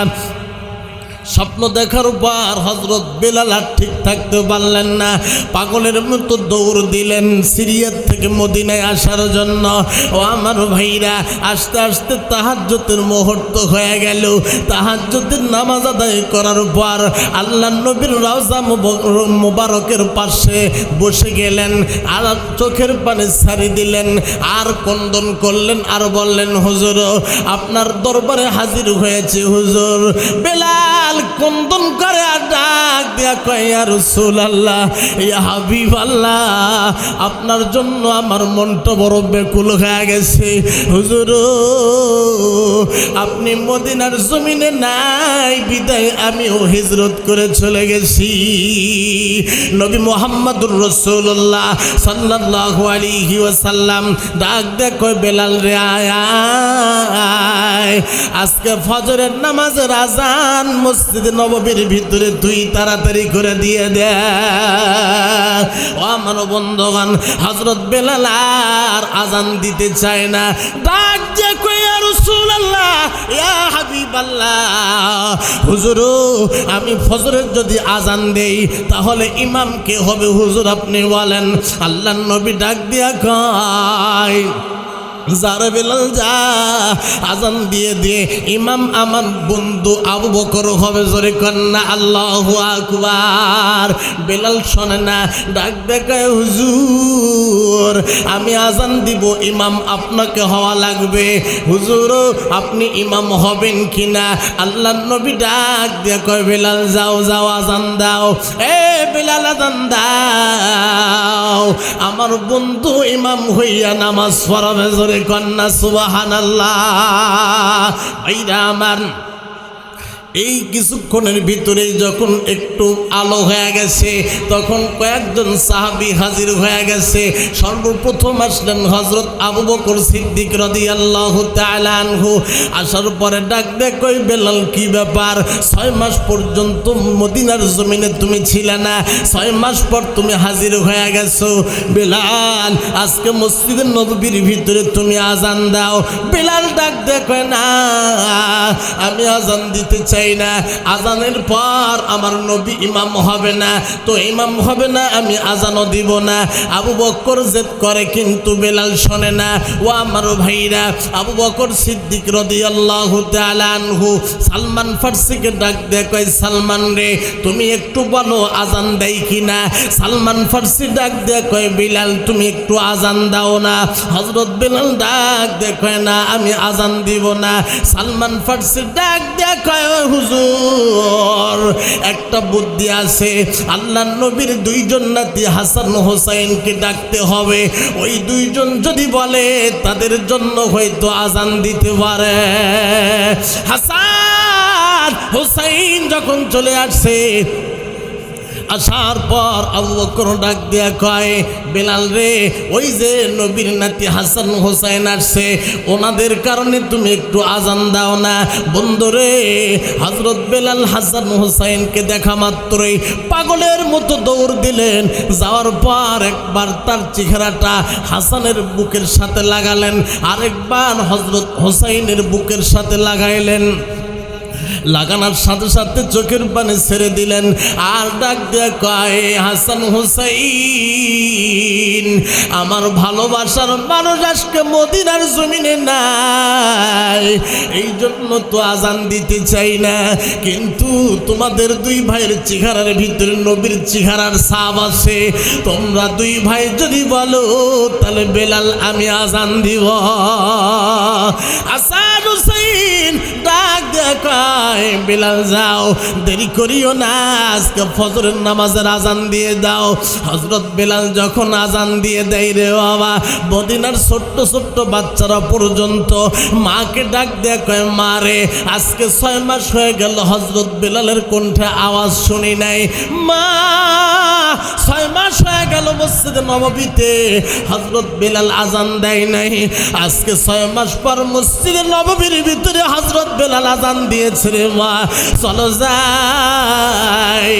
স্বপ্ন দেখার পর হযরত বেলাল আর ঠিক থাকতে পারলেন না, পাগলের মতো দৌড় দিলেন সিরিয়ার থেকে মদিনায় আসার জন্য। ও আমার ভাইরা, আস্তে আস্তে তাহাজ্জুদের মুহূর্ত হয়ে গেল। তাহাজ্জুদের নামাজ আদায় করার পর আল্লাহর নবীর রওজা মুবারকের পাশে বসে গেলেন, আর চোখের পানি ছাড়ি দিলেন, আর ক্রন্দন করলেন, আর বললেন, হুজুর আপনার দরবারে হাজির হয়েছে হুজুর। বেলাল ক্রন্দন করে আর ডাক দিয়া কয়, ইয়া রাসূলুল্লাহ, ইয়া হাবিবাল্লাহ, আপনার জন্য আমার মনটা বড় ব্যাকুল হয়ে গেছে হুজুর। আপনি মদিনার জমিনে নাই বিদায় আমিও হিজরত করে চলে গেছি। নবী মুহাম্মদুর রাসূলুল্লাহ সাল্লাল্লাহু আলাইহি ওয়াসাল্লাম ডাক দিয়া কয়, বেলাল রে আয়, আজকে ফজরের নামাজের আজান মসজিদ নববীর ভিতরে তুই তাড়াতাড়ি করে দিয়ে দে। ও আমার বন্ধুগণ, হযরত বেলাল আর আজান দিতে চায় না, ডাক দিয়ে কয়, ইয়া রাসূলুল্লাহ, ইয়া হাবিবাল্লাহ, হুজুর আমি ফজরের যদি আজান দেই তাহলে ইমাম কে হবে হুজুর আপনি বলেন। আল্লাহর নবী ডাক দিয়া কয়, যারে বেলাল যা, আজান দিয়ে দিয়ে ইমাম আমার বন্ধু আবু বকর হবে। জোরে কন্যা আল্লাহু আকবার। বেলাল শোনে না, ডাক দেখায়, হুজুর আমি আজান দিব, ইমাম আপনাকে হওয়া লাগবে। হুজুর আপনি ইমাম হবেন কিনা? আল্লাহর নবী ডাক দিয়ে কয়, বেলাল যাও যাও আজান দাও। এ বেলাল আজান দাও, আমার বন্ধু ইমাম হইয়া নামাজ পড়াবে। জোরে কন্যা সুবহানাল্লাহ। ভাইরা আমার, এই কিছুক্ষণের ভিতরেই যখন একটু আলো হয়ে গেছে, তখন কয়েকজন সাহাবী হাজির হয়ে গেছে। সর্বপ্রথম আসলেন হযরত আবু বকর সিদ্দিক রাদিয়াল্লাহু তাআলা আনহু। আসার পরে ডাক দে কই, বেলাল কি ব্যাপার? 6 মাস পর্যন্ত মদিনার জমিনে তুমি ছিলে না, 6 মাস পর তুমি হাজির হয়ে গেছো। বেলাল আজকে মসজিদের নববীর ভিতরে তুমি আজান দাও। বেলাল ডাক দে কয়, না আমি আজান দিতে চাই না, আজানের পর আমার নবী ইমাম হবে না, তো ইমাম হবে না আমি আজানও দিব না। আবু বকর জেদ করে, কিন্তু বেলাল শোনে না। ও আমার ভাইরা, আবু বকর সিদ্দিক রাদিয়াল্লাহু তাআলা আনহু সালমান ফারসিকে ডাক দেয়, কয়, সালমান রে তুমি একটু বলো আজান দেয় কিনা? সালমান ফারসি ডাক দেয়, কয়, বেলাল তুমি একটু আজান দাও না। হযরত বেলাল ডাক দেয়, কয়, না আমি আজান দিব না। সালমান ফারসি ডাক দেয়, কয়, হুজুর একটা বুদ্ধি আছে, আল্লাহর নবীর 2 জন নাতি হাসান হোসাইনকে ডাকতে হবে। ওই 2 জন যদি বলে তাদের জন্য হয়তো আজান দিতে পারে। হাসান হোসাইন যখন চলে আসছে, আসার পর আবু বকর ডাক দিয়া কয়, বেলাল রে ওই যে নবীর নাতি হাসান হোসাইন আসছে, ওনাদের কারণে তুমি একটু আজান দাও না। বন্ধুরে, হযরত বেলাল হাসান হোসাইনকে দেখা মাত্রই পাগলের মতো দৌড় দিলেন। যাওয়ার পর একবার তার চেহারাটা হাসানের বুকের সাথে লাগালেন, আরেকবার হযরত হোসাইনের বুকের সাথে লাগাইলেন। লাগানোর সাথে সাথে চোখের পানি ছেড়ে দিলেন, আর ডাক দিয়ে কয়, হাসান হোসাইন আমার ভালোবাসার মানুষ আজকে মদিনার জমিনে নাই, এই জন্য তো আজান দিতে চাই না, কিন্তু তোমাদের 2 ভাইয়ের চেহারার ভিতরে নবীর চেহারার ছাপ আছে। তোমরা 2 ভাই যদি বলো তাহলে বেলাল আমি আজান দিব। হাসান হোসাইন ডাক দিয়ে কয়, বেলাল যাও, দেরি করিও না, আজকে ফজরের নামাজের আজান দিয়ে দাও। হযরত বেলাল যখন আজান দিয়ে দেয় রে বাবা, মদিনার ছোট্ট ছোট্ট বাচ্চারা পর্যন্ত মাকে ডাক দিয়ে কয়, মা রে আজকে 6 মাস হয়ে গেল হযরত বেলালের কণ্ঠে আওয়াজ শুনি নাই। মা 6 মাস হয়ে গেল মসজিদ মসজিদে নববীতে হযরত বেলাল আজান দেয় নাই। আজকে 6 মাস পর মসজিদে নববীর ভিতরে হযরত বেলাল আজান দিয়েছে রে মা। চলো যাই,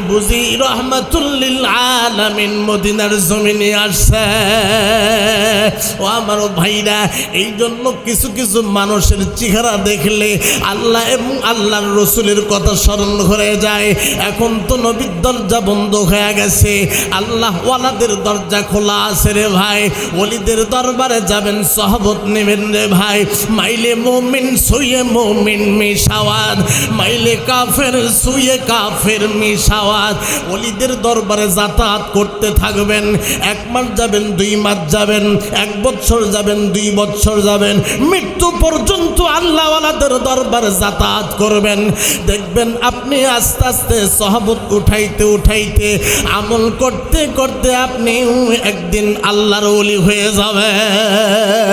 বুঝি রহমাতুল লিল আলামিন মদিনার জমিনে আসছে। ও আমার ভাইরা, এই জন্য কিছু কিছু মানুষের চেহারা দেখলে আল্লাহ এবং আল্লাহর রসুলের কথা স্মরণ করে যায়। এখন তো নবীর দরজা বন্ধ হয়ে গেছে, আল্লাহ ওয়ালাদের দরজা খোলা আছে রে ভাই। ওলিদের দরবারে যাবেন, সহবত নেবেন রে ভাই। মাইলে মুমিন সুয়ে মুমিন মিশাওয়াত, মাইলে কাফের সুয়ে কাফের মিশাওয়াত। ওলিদের দরবারে যাতায়াত করতে থাকবেন। 1 মাস যাবেন, 2 মাস যাবেন, 1 বছর যাবেন, 2 বছর যাবেন, মৃত্যু পর্যন্ত আল্লাহওয়ালাদের দরবারে যাতায়াত করবেন। দেখবেন আপনি আস্তে আস্তে সহবত উঠাইতে উঠাইতে, আমল করতে করতে আপনি একদিন আল্লাহর ওলি হয়ে যাবেন।